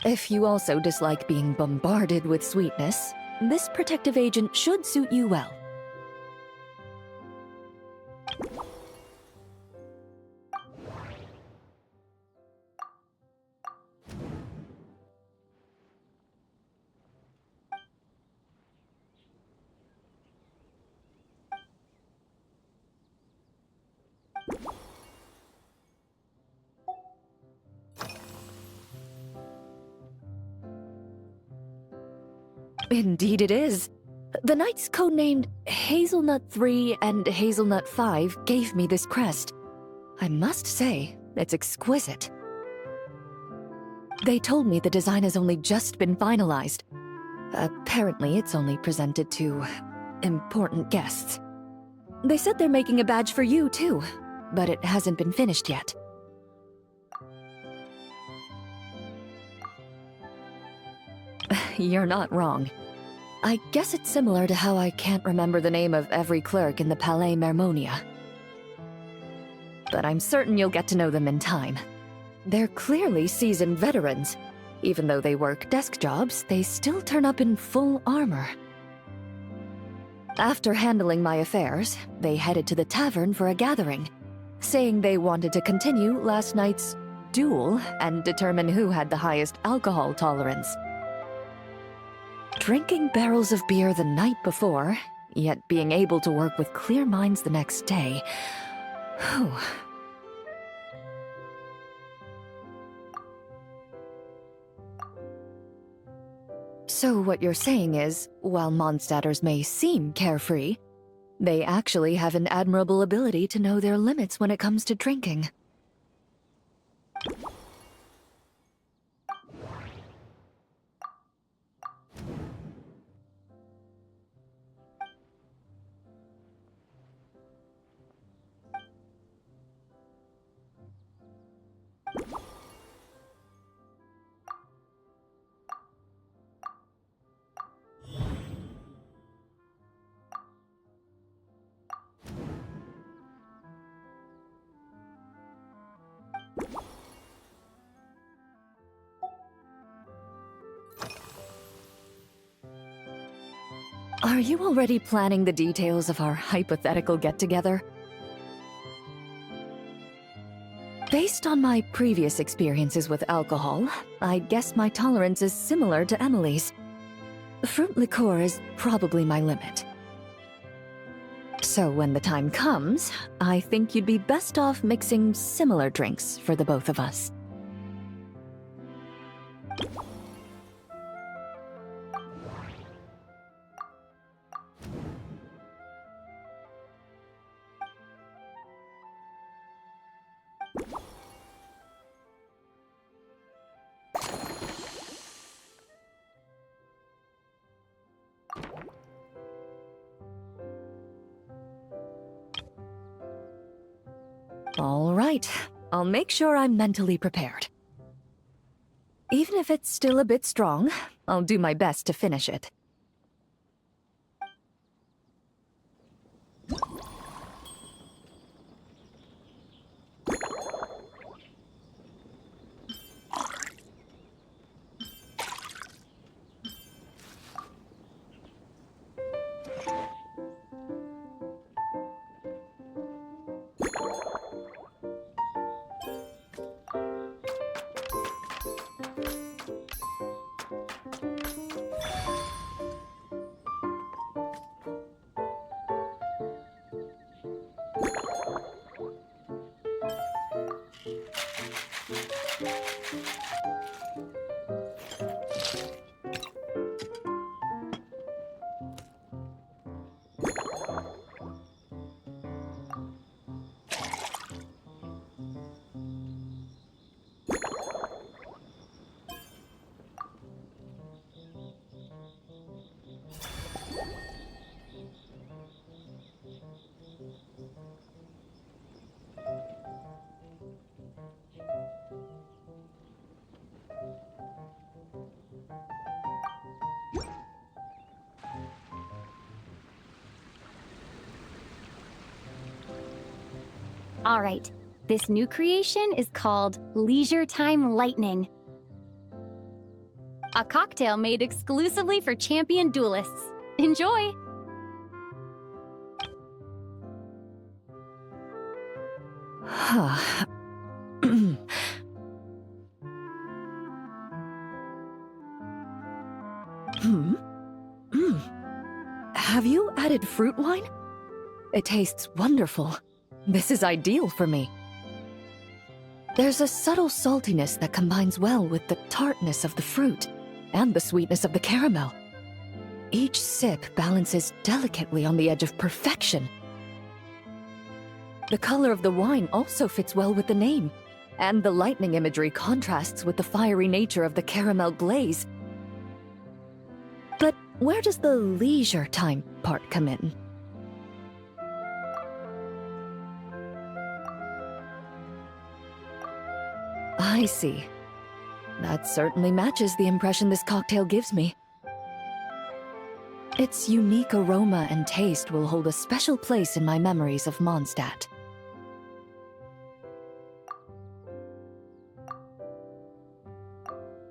If you also dislike being bombarded with sweetness, this protective agent should suit you well. Indeed it is. The knights codenamed Hazelnut 3 and Hazelnut 5 gave me this crest. I must say, it's exquisite. They told me the design has only just been finalized. Apparently, it's only presented to important guests. They said they're making a badge for you, too, but it hasn't been finished yet. You're not wrong. I guess it's similar to how I can't remember the name of every clerk in the Palais Mermonia. But I'm certain you'll get to know them in time. They're clearly seasoned veterans. Even though they work desk jobs, they still turn up in full armor. After handling my affairs, they headed to the tavern for a gathering, saying they wanted to continue last night's duel and determine who had the highest alcohol tolerance. Drinking barrels of beer the night before, yet being able to work with clear minds the next day. Whew. So what you're saying is, while Mondstadters may seem carefree, they actually have an admirable ability to know their limits when it comes to drinking. Are you already planning the details of our hypothetical get-together? Based on my previous experiences with alcohol, I guess my tolerance is similar to Emily's. Fruit liqueur is probably my limit. So when the time comes, I think you'd be best off mixing similar drinks for the both of us. All right, I'll make sure I'm mentally prepared. Even if it's still a bit strong, I'll do my best to finish it. All right, this new creation is called Leisure Time Lightning. A cocktail made exclusively for champion duelists. Enjoy! Have you added fruit wine? It tastes wonderful. This is ideal for me. There's a subtle saltiness that combines well with the tartness of the fruit and the sweetness of the caramel. Each sip balances delicately on the edge of perfection. The color of the wine also fits well with the name, and the lightning imagery contrasts with the fiery nature of the caramel glaze. But where does the leisure time part come in? I see. That certainly matches the impression this cocktail gives me. Its unique aroma and taste will hold a special place in my memories of Mondstadt.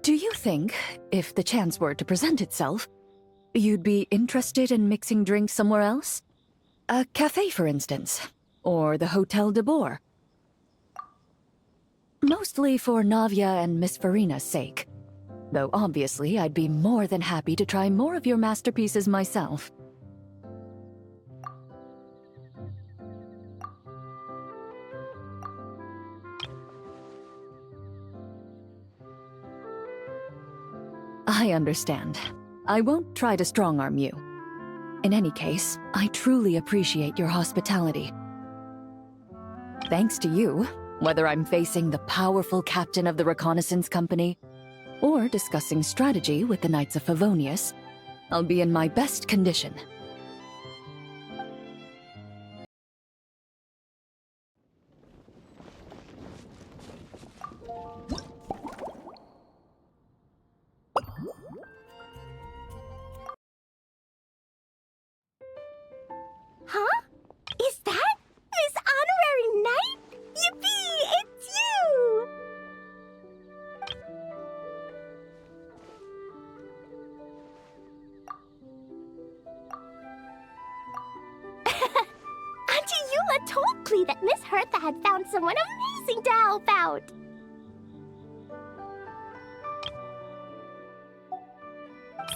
Do you think, if the chance were to present itself, you'd be interested in mixing drinks somewhere else? A cafe, for instance, or the Hotel de Boer? Mostly for Navia and Miss Farina's sake. Though obviously I'd be more than happy to try more of your masterpieces myself. I understand. I won't try to strong-arm you. In any case, I truly appreciate your hospitality. Thanks to you, whether I'm facing the powerful captain of the reconnaissance company or discussing strategy with the Knights of Favonius, I'll be in my best condition. Huh? Is that Miss Honorary Knight? Yippee! It's you! Auntie Eula told Klee that Miss Hertha had found someone amazing to help out.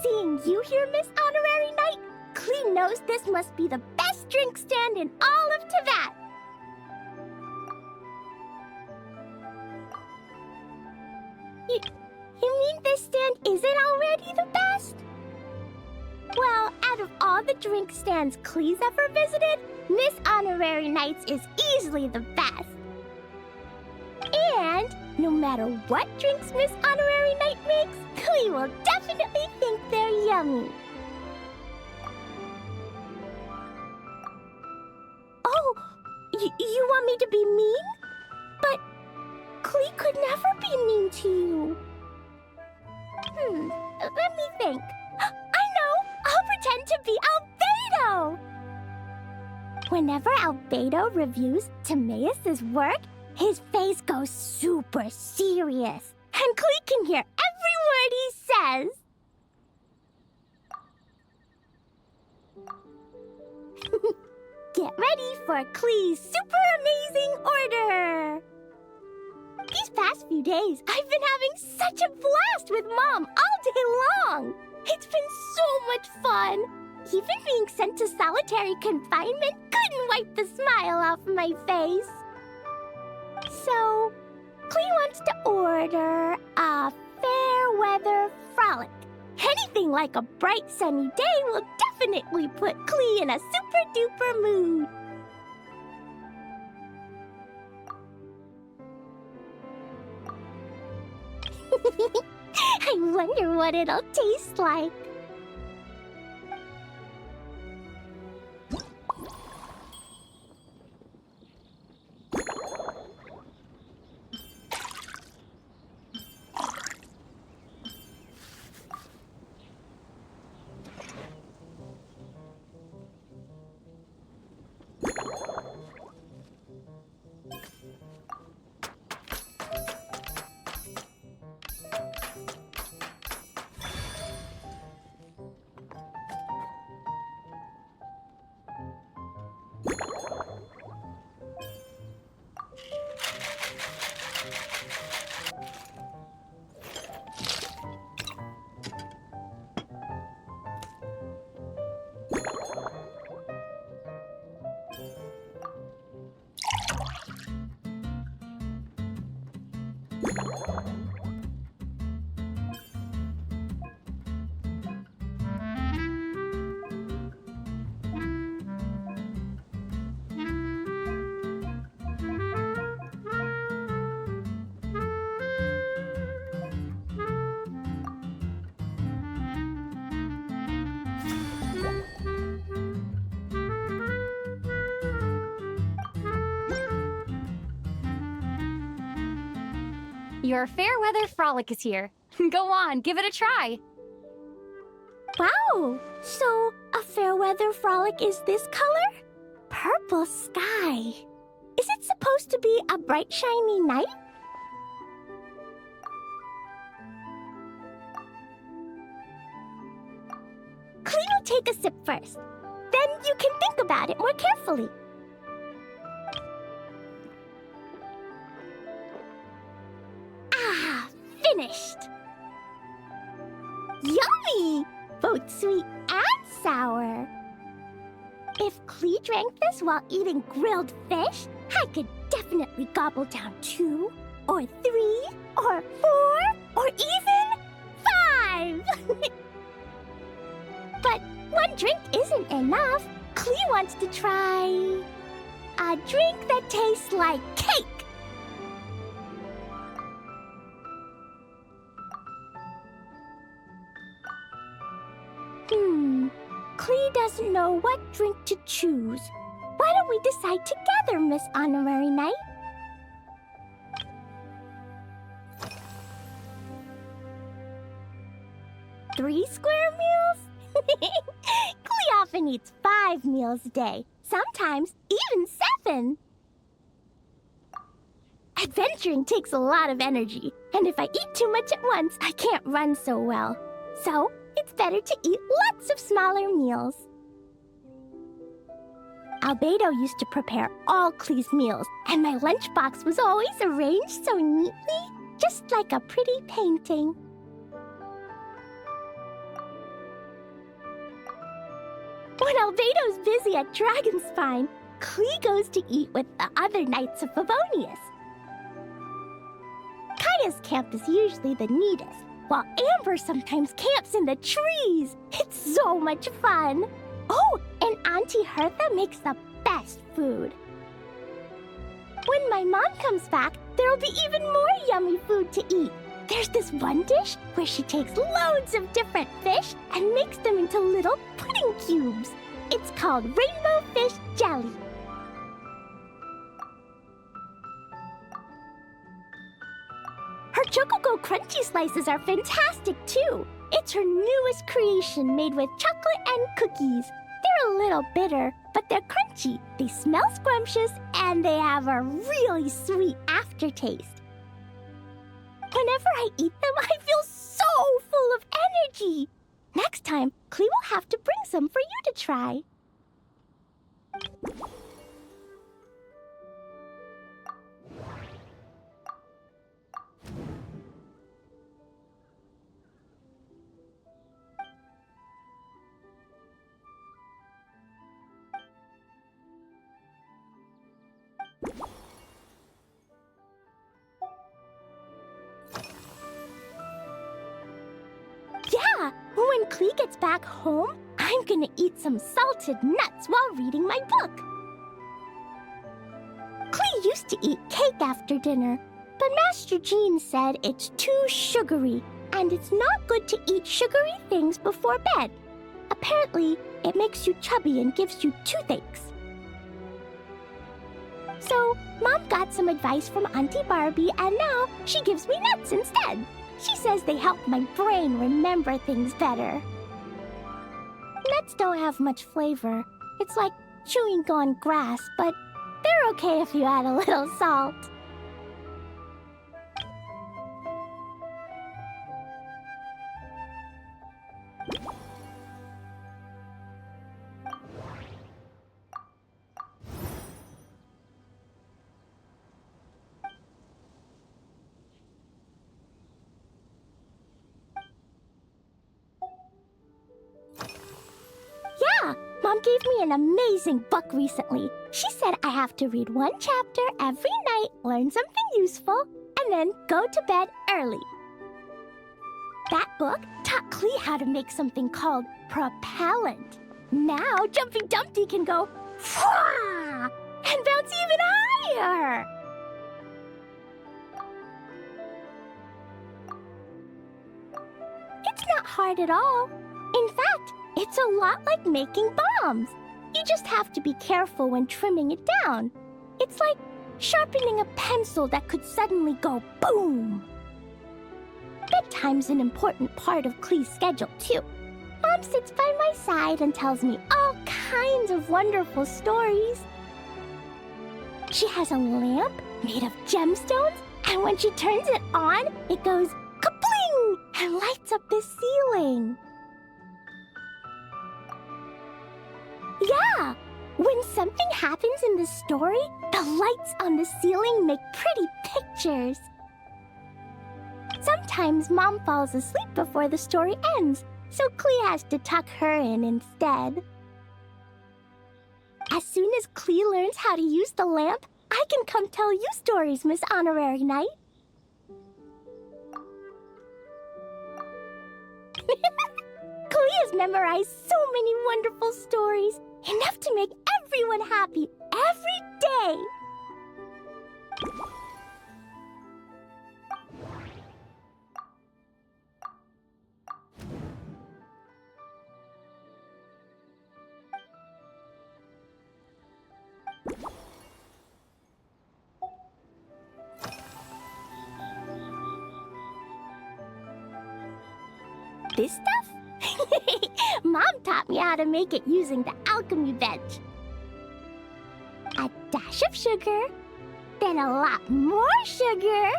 Seeing you here, Miss Honorary Knight, Klee knows this must be the best drink stand in all of Teyvat. You mean this stand isn't already the best? Well, out of all the drink stands Klee's ever visited, Miss Honorary Knight's is easily the best. And no matter what drinks Miss Honorary Knight makes, Klee will definitely think they're yummy. Oh, You want me to be mean? But Klee could never be mean to you. Let me think. I know! I'll pretend to be Albedo! Whenever Albedo reviews Timaeus' work, his face goes super serious, and Klee can hear every word he says. Get ready for Klee's super amazing order! These past few days, I've been having such a blast with Mom all day long! It's been so much fun! Even being sent to solitary confinement couldn't wipe the smile off my face. So, Klee wants to order a fair weather frolic. Anything like a bright sunny day will definitely put Klee in a super duper mood. I wonder what it'll taste like. Your Fairweather Frolic is here. Go on, give it a try. Wow! So, a fair weather frolic is this color? Purple sky. Is it supposed to be a bright, shiny night? Klee will take a sip first. Then you can think about it more carefully. Ah, finished! Yummy! Both sweet and sour. If Klee drank this while eating grilled fish, I could definitely gobble down 2, or 3, or 4, or even 5! But one drink isn't enough. Klee wants to try a drink that tastes like cake. Klee doesn't know what drink to choose. Why don't we decide together, Miss Honorary Knight? Three square meals? Klee often eats 5 meals a day, sometimes even 7. Adventuring takes a lot of energy, and if I eat too much at once, I can't run so well. So, it's better to eat lots of smaller meals. Albedo used to prepare all Klee's meals, and my lunchbox was always arranged so neatly, just like a pretty painting. When Albedo's busy at Dragonspine, Klee goes to eat with the other Knights of Favonius. Kaya's camp is usually the neatest, while Amber sometimes camps in the trees. It's so much fun. Oh, and Auntie Hertha makes the best food. When my mom comes back, there'll be even more yummy food to eat. There's this one dish where she takes loads of different fish and makes them into little pudding cubes. It's called rainbow fish jelly. Her Chococo Crunchy Slices are fantastic too. It's her newest creation made with chocolate and cookies. They're a little bitter, but they're crunchy. They smell scrumptious, and they have a really sweet aftertaste. Whenever I eat them, I feel so full of energy. Next time, Klee will have to bring some for you to try. Yeah, when Klee gets back home, I'm gonna eat some salted nuts while reading my book. Klee used to eat cake after dinner, but Master Jean said it's too sugary, and it's not good to eat sugary things before bed. Apparently, it makes you chubby and gives you toothaches. So, Mom got some advice from Auntie Barbie, and now she gives me nuts instead. She says they help my brain remember things better. Nuts don't have much flavor. It's like chewing on grass, but they're okay if you add a little salt. Yeah, Mom gave me an amazing book recently. She said I have to read one chapter every night, learn something useful, and then go to bed early. That book taught Klee how to make something called propellant. Now Jumpy Dumpty can go "Fwah!" and bounce even higher. It's not hard at all. In fact, it's a lot like making bombs. You just have to be careful when trimming it down. It's like sharpening a pencil that could suddenly go boom. Bedtime's an important part of Klee's schedule, too. Mom sits by my side and tells me all kinds of wonderful stories. She has a lamp made of gemstones, and when she turns it on, it goes kapling and lights up the ceiling. Yeah, when something happens in the story, the lights on the ceiling make pretty pictures. Sometimes Mom falls asleep before the story ends, so Klee has to tuck her in instead. As soon as Klee learns how to use the lamp, I can come tell you stories, Miss Honorary Knight. Klee has memorized so many wonderful stories, enough to make everyone happy every day. This stuff? Mom taught me how to make it using the alchemy bench. A dash of sugar, then a lot more sugar,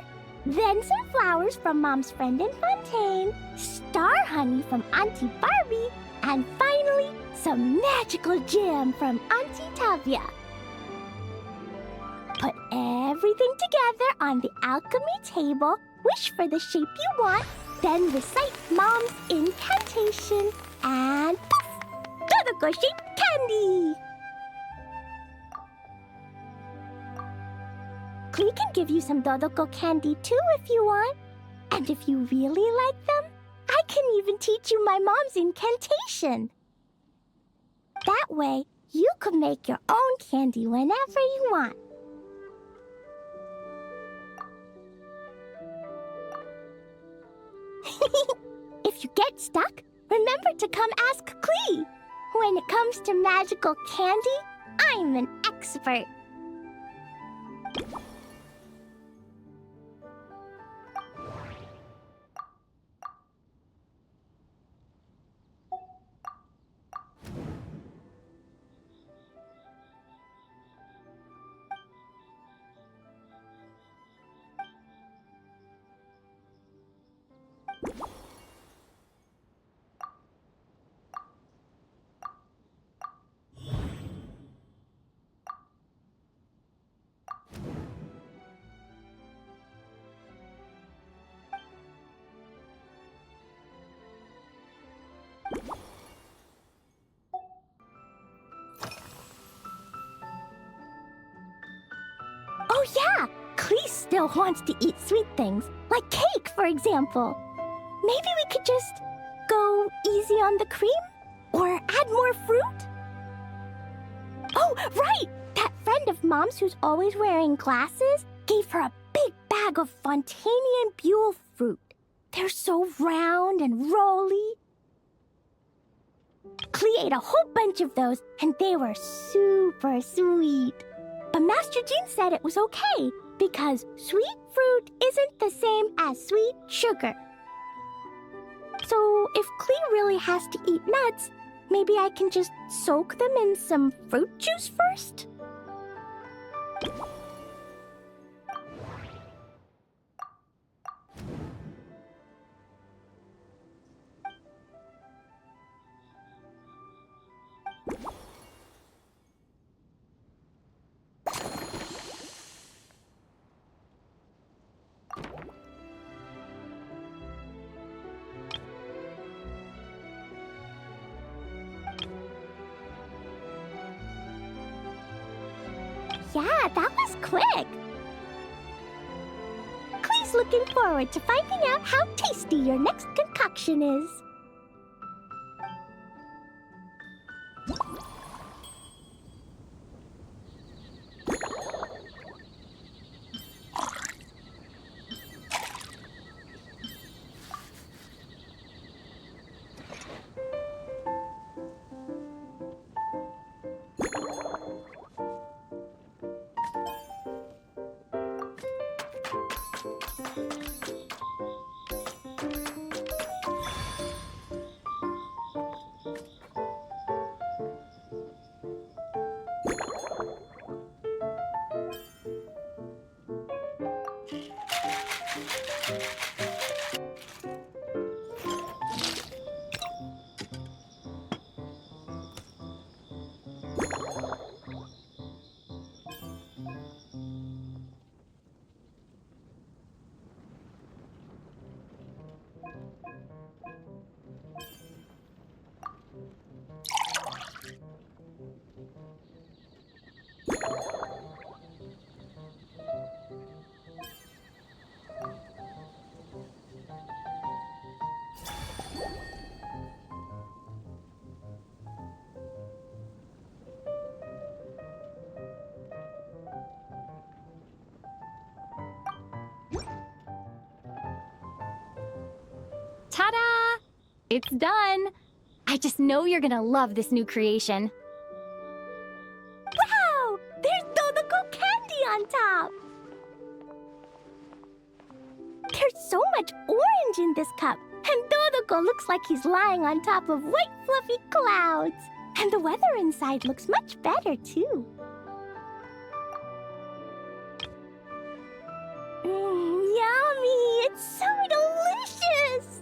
then some flowers from Mom's friend in Fontaine, star honey from Auntie Barbie, and finally, some magical jam from Auntie Tavia. Put everything together on the alchemy table, wish for the shape you want, then recite Mom's incantation, and poof! Dodoco-shaped candy! Klee can give you some Dodoco candy too if you want. And if you really like them, I can even teach you my Mom's incantation. That way, you could make your own candy whenever you want. If you get stuck, remember to come ask Klee. When it comes to magical candy, I'm an expert. still wants to eat sweet things, like cake, for example. Maybe we could just go easy on the cream? Or add more fruit? Oh, right! That friend of Mom's who's always wearing glasses gave her a big bag of Fontanian Buell fruit. They're so round and rolly. Klee ate a whole bunch of those, and they were super sweet. But Master Jean said it was okay, because sweet fruit isn't the same as sweet sugar. So if Klee really has to eat nuts, maybe I can just soak them in some fruit juice first? Yeah, that was quick. Klee's looking forward to finding out how tasty your next concoction is. Ta-da! It's done! I just know you're gonna love this new creation. Wow! There's Dodoko candy on top! There's so much orange in this cup, and Dodoko looks like he's lying on top of white fluffy clouds. And the weather inside looks much better, too. Yummy! It's so delicious!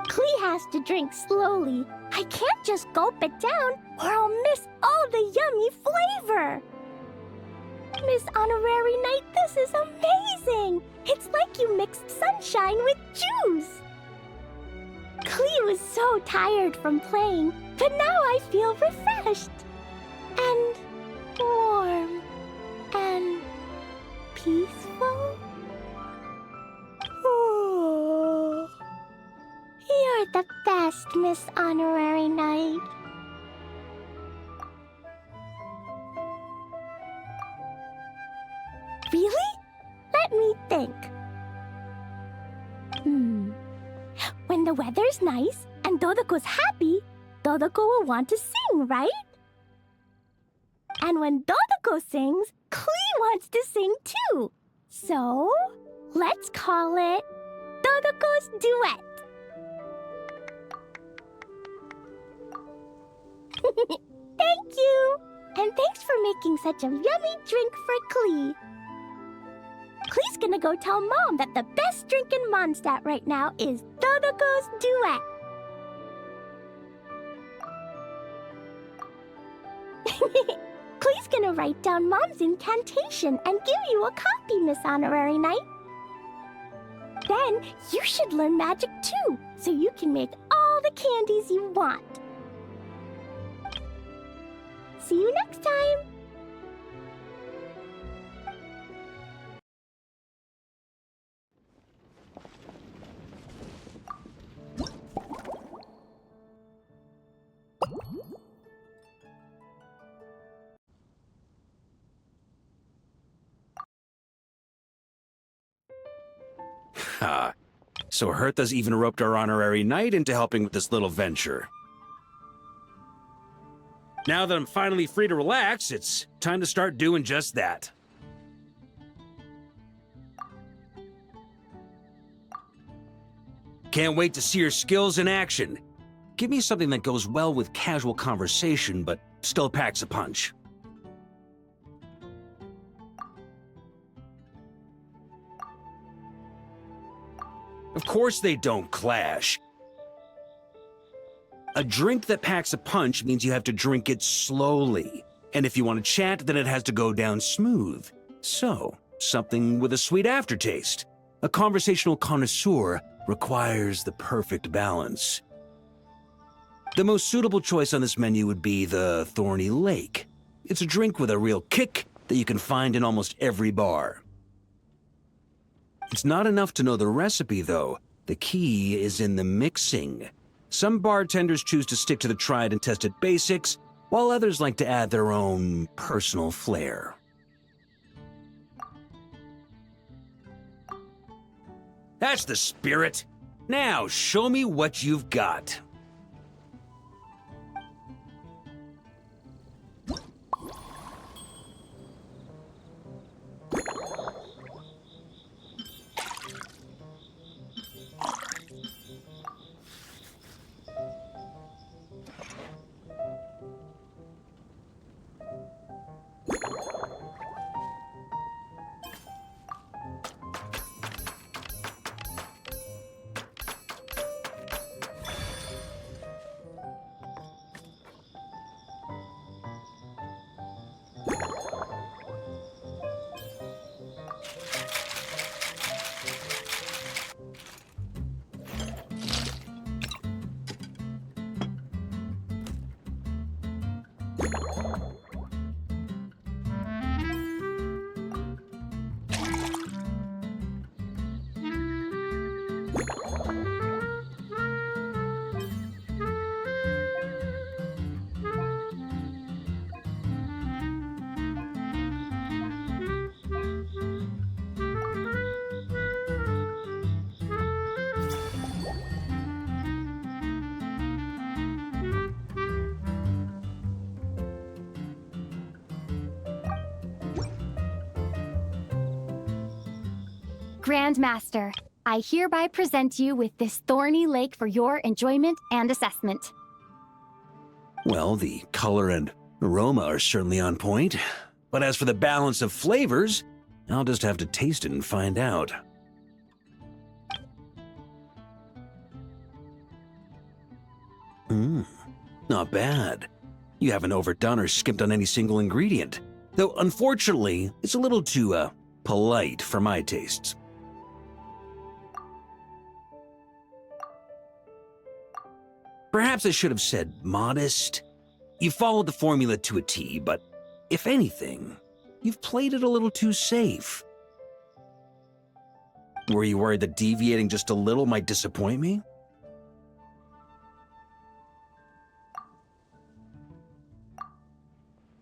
Klee has to drink slowly. I can't just gulp it down, or I'll miss all the yummy flavor. Miss Honorary Knight, this is amazing! It's like you mixed sunshine with juice. Klee was so tired from playing, but now I feel refreshed. And warm. And peaceful. Oh. You're the best, Miss Honorary Knight. Really? Let me think. When the weather's nice and Dodoko's happy, Dodoko will want to sing, right? And when Dodoko sings, Klee wants to sing too. So, let's call it Dodoko's Duet. Thank you! And thanks for making such a yummy drink for Klee. Klee's gonna go tell Mom that the best drink in Mondstadt right now is Dodoko's Duet. Klee's gonna write down Mom's incantation and give you a copy, Miss Honorary Knight. Then you should learn magic too, so you can make all the candies you want. See you next time! Ha. So Hertha's even roped our honorary knight into helping with this little venture. Now that I'm finally free to relax, it's time to start doing just that. Can't wait to see your skills in action. Give me something that goes well with casual conversation, but still packs a punch. Of course they don't clash. A drink that packs a punch means you have to drink it slowly. And if you want to chat, then it has to go down smooth. So, something with a sweet aftertaste. A conversational connoisseur requires the perfect balance. The most suitable choice on this menu would be the Thorny Lake. It's a drink with a real kick that you can find in almost every bar. It's not enough to know the recipe, though. The key is in the mixing. Some bartenders choose to stick to the tried and tested basics, while others like to add their own personal flair. That's the spirit. Now, show me what you've got. Grandmaster, I hereby present you with this Thorny Lake for your enjoyment and assessment. Well, the color and aroma are certainly on point. But as for the balance of flavors, I'll just have to taste it and find out. Not bad. You haven't overdone or skimped on any single ingredient. Though, unfortunately, it's a little too, polite for my tastes. Perhaps I should have said modest. You followed the formula to a T, but if anything, you've played it a little too safe. Were you worried that deviating just a little might disappoint me?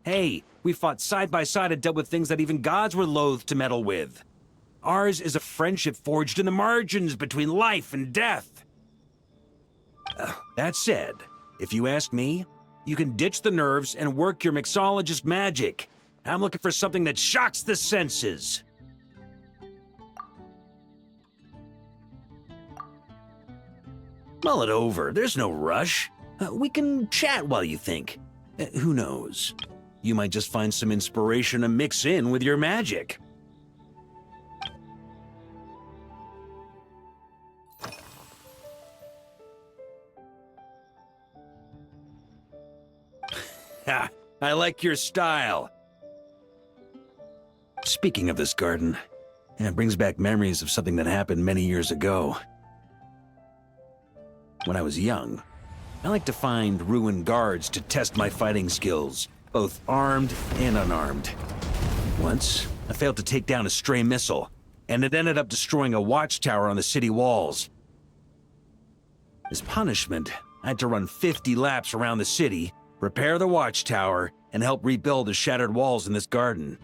Hey, we fought side by side and dealt with things that even gods were loath to meddle with. Ours is a friendship forged in the margins between life and death. That said, if you ask me, you can ditch the nerves and work your mixologist magic. I'm looking for something that shocks the senses. Mull it over, there's no rush. We can chat while you think. Who knows? You might just find some inspiration to mix in with your magic. Ha! I like your style. Speaking of this garden, it brings back memories of something that happened many years ago. When I was young, I liked to find ruined guards to test my fighting skills, both armed and unarmed. Once, I failed to take down a stray missile, and it ended up destroying a watchtower on the city walls. As punishment, I had to run 50 laps around the city, repair the watchtower, and help rebuild the shattered walls in this garden.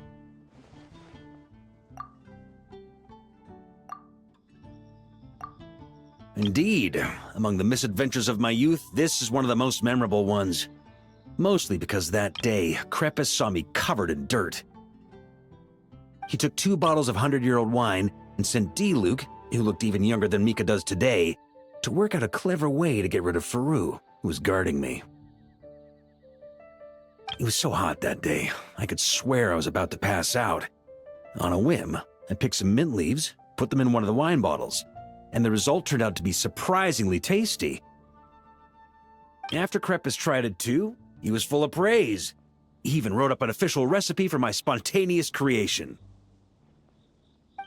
Indeed, among the misadventures of my youth, this is one of the most memorable ones. Mostly because that day, Krepus saw me covered in dirt. He took 2 bottles of 100-year-old wine and sent D-Luke, who looked even younger than Mika does today, to work out a clever way to get rid of Faru, who was guarding me. It was so hot that day, I could swear I was about to pass out. On a whim, I picked some mint leaves, put them in one of the wine bottles, and the result turned out to be surprisingly tasty. After Krepus tried it too, he was full of praise. He even wrote up an official recipe for my spontaneous creation.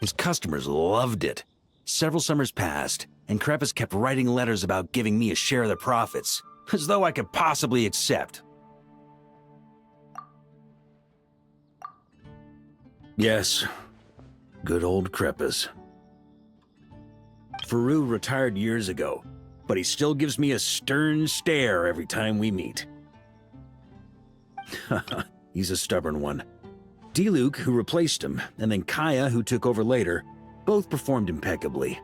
His customers loved it. Several summers passed, and Krepus kept writing letters about giving me a share of the profits, as though I could possibly accept. Yes, good old Krepus. Faru retired years ago, but he still gives me a stern stare every time we meet. He's a stubborn one. D-Luke, who replaced him, and then Kaya, who took over later, both performed impeccably.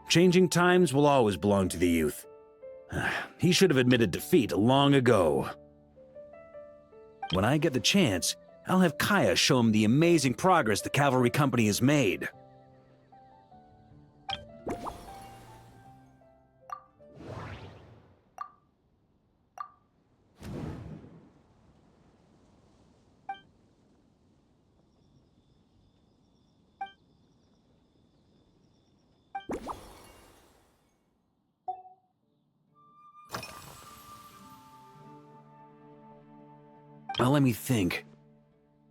Changing times will always belong to the youth. He should have admitted defeat long ago. When I get the chance, I'll have Kaya show him the amazing progress the cavalry company has made. Well, let me think.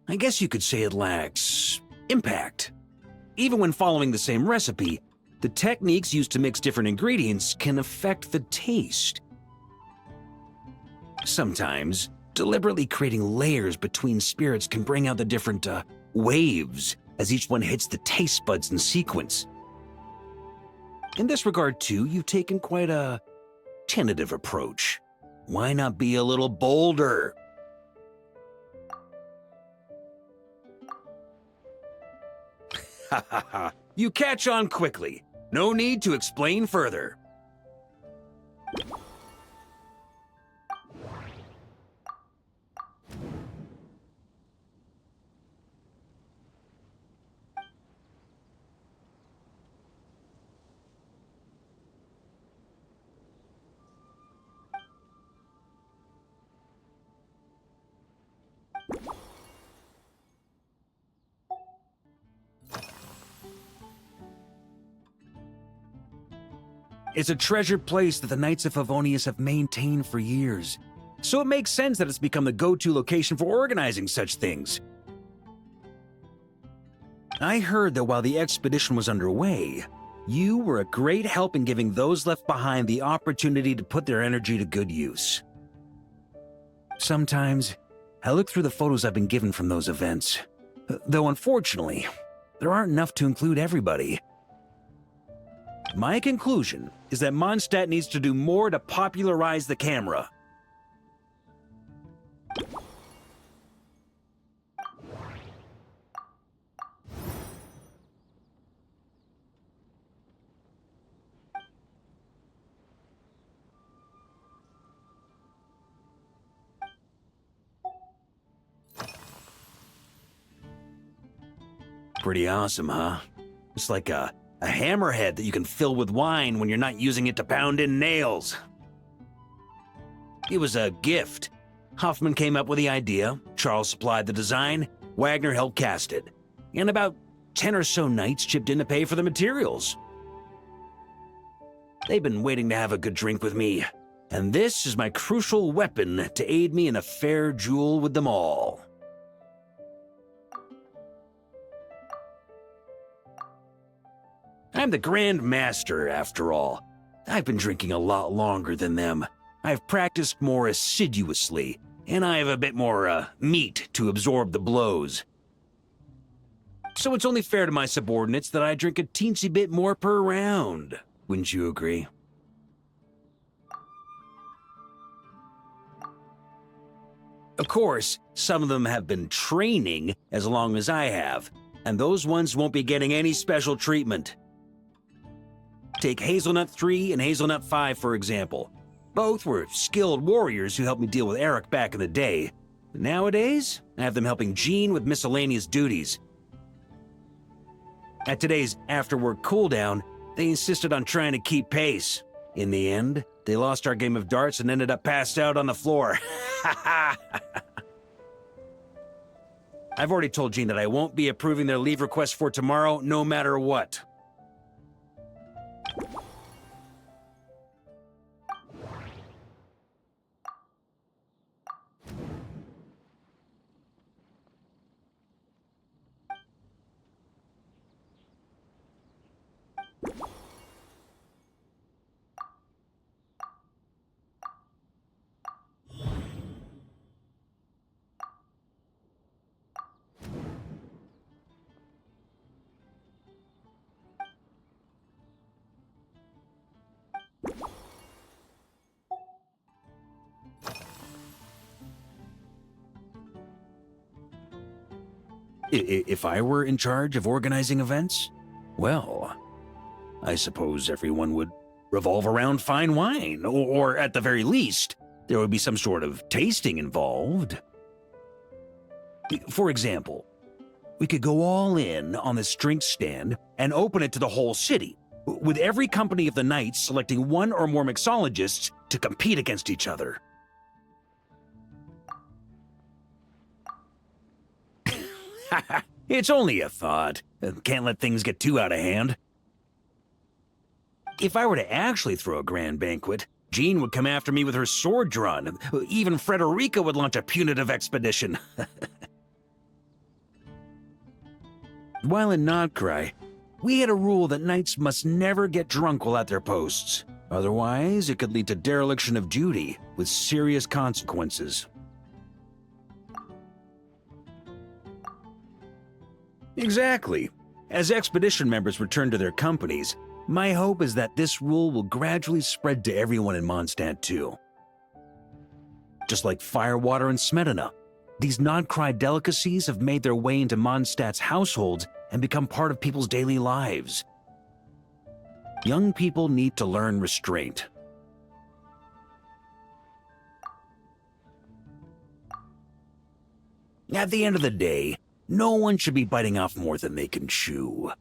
I guess you could say it lacks impact. Even when following the same recipe, the techniques used to mix different ingredients can affect the taste. Sometimes, deliberately creating layers between spirits can bring out the different waves as each one hits the taste buds in sequence. In this regard, too, you've taken quite a tentative approach. Why not be a little bolder? Ha ha ha. You catch on quickly. No need to explain further. It's a treasured place that the Knights of Favonius have maintained for years, so it makes sense that it's become the go-to location for organizing such things. I heard that while the expedition was underway, you were a great help in giving those left behind the opportunity to put their energy to good use. Sometimes, I look through the photos I've been given from those events, though unfortunately, there aren't enough to include everybody. My conclusion is that Mondstadt needs to do more to popularize the camera. Pretty awesome, huh? It's like a hammerhead that you can fill with wine when you're not using it to pound in nails. It was a gift. Hoffman came up with the idea, Charles supplied the design, Wagner helped cast it, and about 10 or so knights chipped in to pay for the materials. They've been waiting to have a good drink with me, and this is my crucial weapon to aid me in a fair duel with them all. I'm the Grand Master, after all. I've been drinking a lot longer than them. I've practiced more assiduously, and I have a bit more, meat to absorb the blows. So it's only fair to my subordinates that I drink a teensy bit more per round. Wouldn't you agree? Of course, some of them have been training as long as I have, and those ones won't be getting any special treatment. Take Hazelnut 3 and Hazelnut 5, for example. Both were skilled warriors who helped me deal with Eric back in the day. Nowadays, I have them helping Jean with miscellaneous duties. At today's after-work cooldown, they insisted on trying to keep pace. In the end, they lost our game of darts and ended up passed out on the floor. I've already told Jean that I won't be approving their leave request for tomorrow, no matter what. If I were in charge of organizing events, well, I suppose everyone would revolve around fine wine, or at the very least, there would be some sort of tasting involved. For example, we could go all in on this drink stand and open it to the whole city, with every company of the Knights selecting one or more mixologists to compete against each other. It's only a thought. Can't let things get too out of hand. If I were to actually throw a grand banquet, Jean would come after me with her sword drawn. Even Frederica would launch a punitive expedition. While in Nodcry, we had a rule that knights must never get drunk while at their posts. Otherwise, it could lead to dereliction of duty, with serious consequences. Exactly. As expedition members return to their companies, my hope is that this rule will gradually spread to everyone in Mondstadt too. Just like firewater and smetana, these Nodcry delicacies have made their way into Mondstadt's households and become part of people's daily lives. Young people need to learn restraint. At the end of the day, no one should be biting off more than they can chew.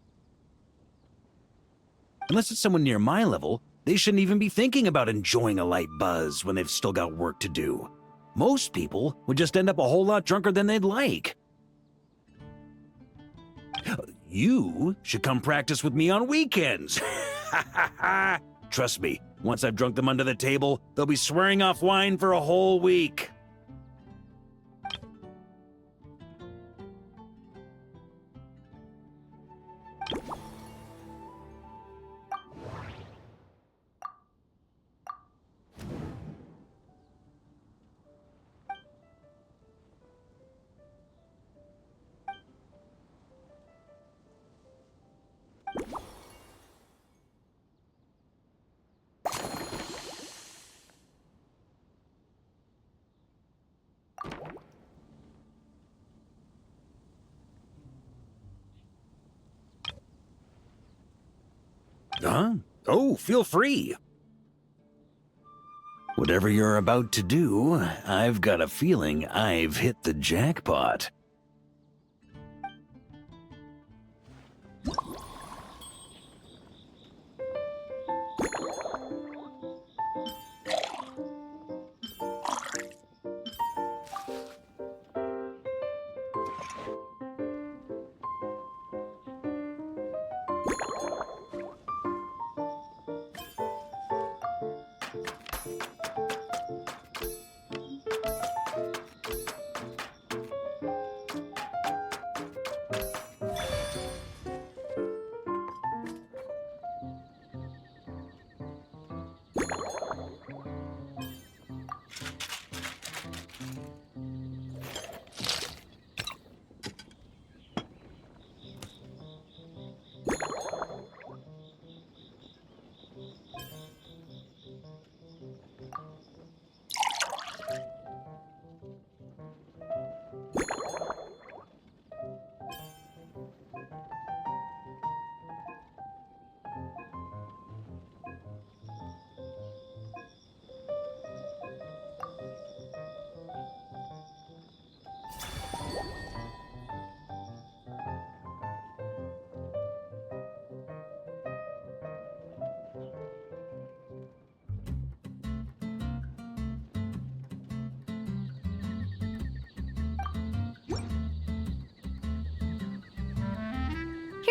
Unless it's someone near my level, they shouldn't even be thinking about enjoying a light buzz when they've still got work to do. Most people would just end up a whole lot drunker than they'd like. You should come practice with me on weekends. Trust me, once I've drunk them under the table, they'll be swearing off wine for a whole week. Huh? Oh, feel free. Whatever you're about to do, I've got a feeling I've hit the jackpot.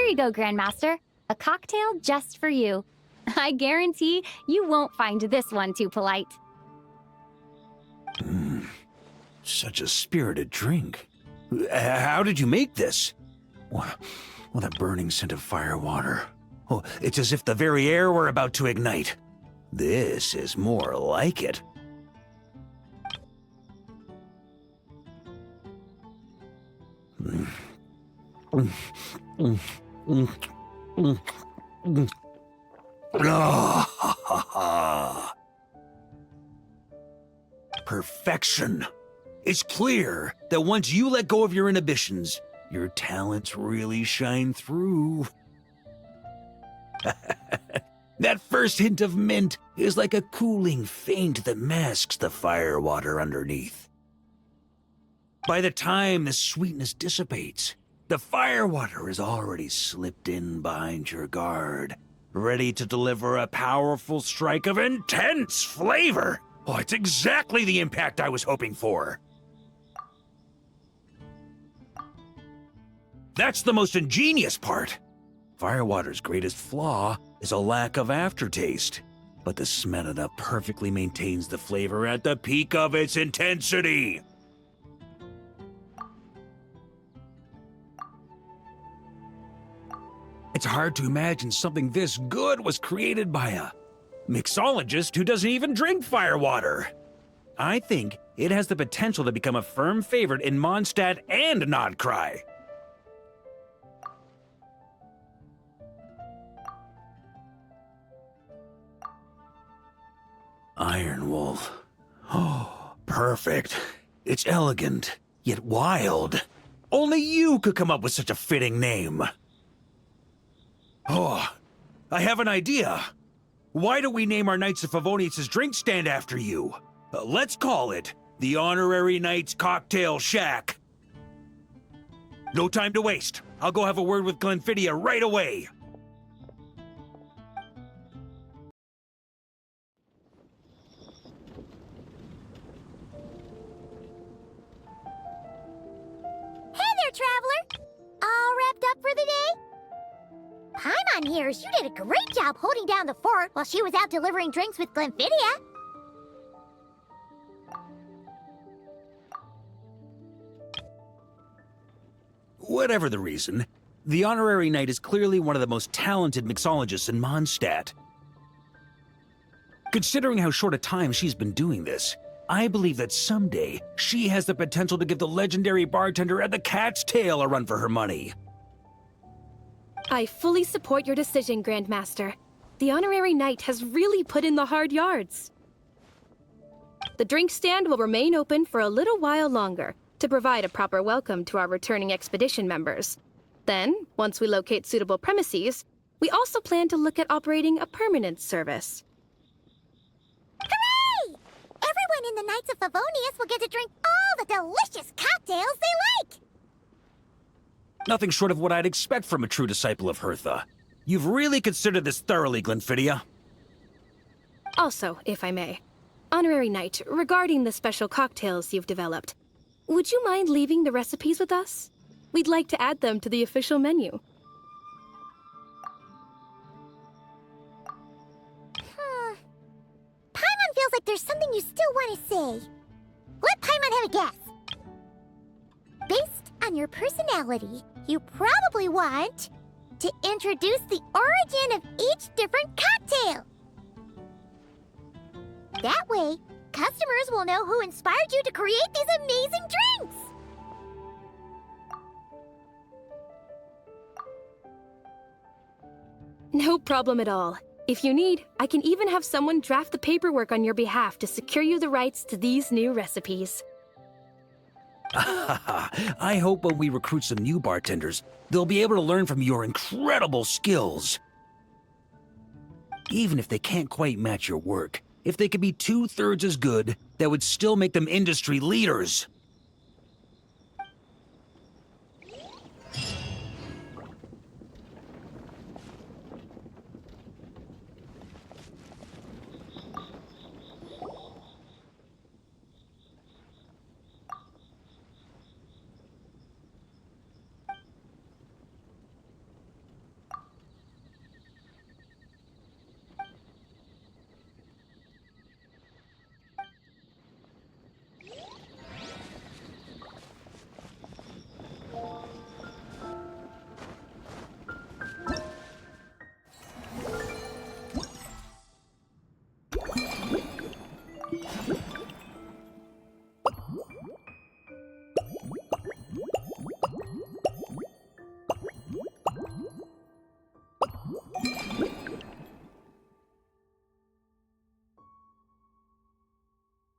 Here you go, Grandmaster. A cocktail just for you. I guarantee you won't find this one too polite. Such a spirited drink. How did you make this? Well, that burning scent of firewater. Oh, it's as if the very air were about to ignite. This is more like it. Perfection. It's clear that once you let go of your inhibitions, your talents really shine through. That first hint of mint is like a cooling feint that masks the firewater underneath. By the time the sweetness dissipates, the firewater is already slipped in behind your guard, ready to deliver a powerful strike of intense flavor. Oh, it's exactly the impact I was hoping for. That's the most ingenious part. Firewater's greatest flaw is a lack of aftertaste, but the Smetana perfectly maintains the flavor at the peak of its intensity. It's hard to imagine something this good was created by a mixologist who doesn't even drink firewater. I think it has the potential to become a firm favorite in Mondstadt and Nodcry. Iron Wolf. Oh, perfect. It's elegant, yet wild. Only you could come up with such a fitting name. Oh, I have an idea. Why don't we name our Knights of Favonius' drink stand after you? Let's call it the Honorary Knights Cocktail Shack. No time to waste. I'll go have a word with Glenfiddia right away. Hey there, Traveler! All wrapped up for the day? Paimon hears you did a great job holding down the fort while she was out delivering drinks with Glenfiddia. Whatever the reason, the Honorary Knight is clearly one of the most talented mixologists in Mondstadt. Considering how short a time she's been doing this, I believe that someday she has the potential to give the legendary bartender at the Cat's Tail a run for her money. I fully support your decision, Grandmaster. The Honorary Knight has really put in the hard yards. The drink stand will remain open for a little while longer to provide a proper welcome to our returning expedition members. Then, once we locate suitable premises, we also plan to look at operating a permanent service. Hooray! Everyone in the Knights of Favonius will get to drink all the delicious cocktails they like! Nothing short of what I'd expect from a true disciple of Hertha. You've really considered this thoroughly, Glenfiddia. Also, if I may, Honorary Knight, regarding the special cocktails you've developed, would you mind leaving the recipes with us? We'd like to add them to the official menu. Paimon feels like there's something you still want to say. Let Paimon have a guess. Based on your personality, you probably want to introduce the origin of each different cocktail. That way, customers will know who inspired you to create these amazing drinks. No problem at all. If you need, I can even have someone draft the paperwork on your behalf to secure you the rights to these new recipes. I hope when we recruit some new bartenders, they'll be able to learn from your incredible skills. Even if they can't quite match your work, if they could be 2/3 as good, that would still make them industry leaders.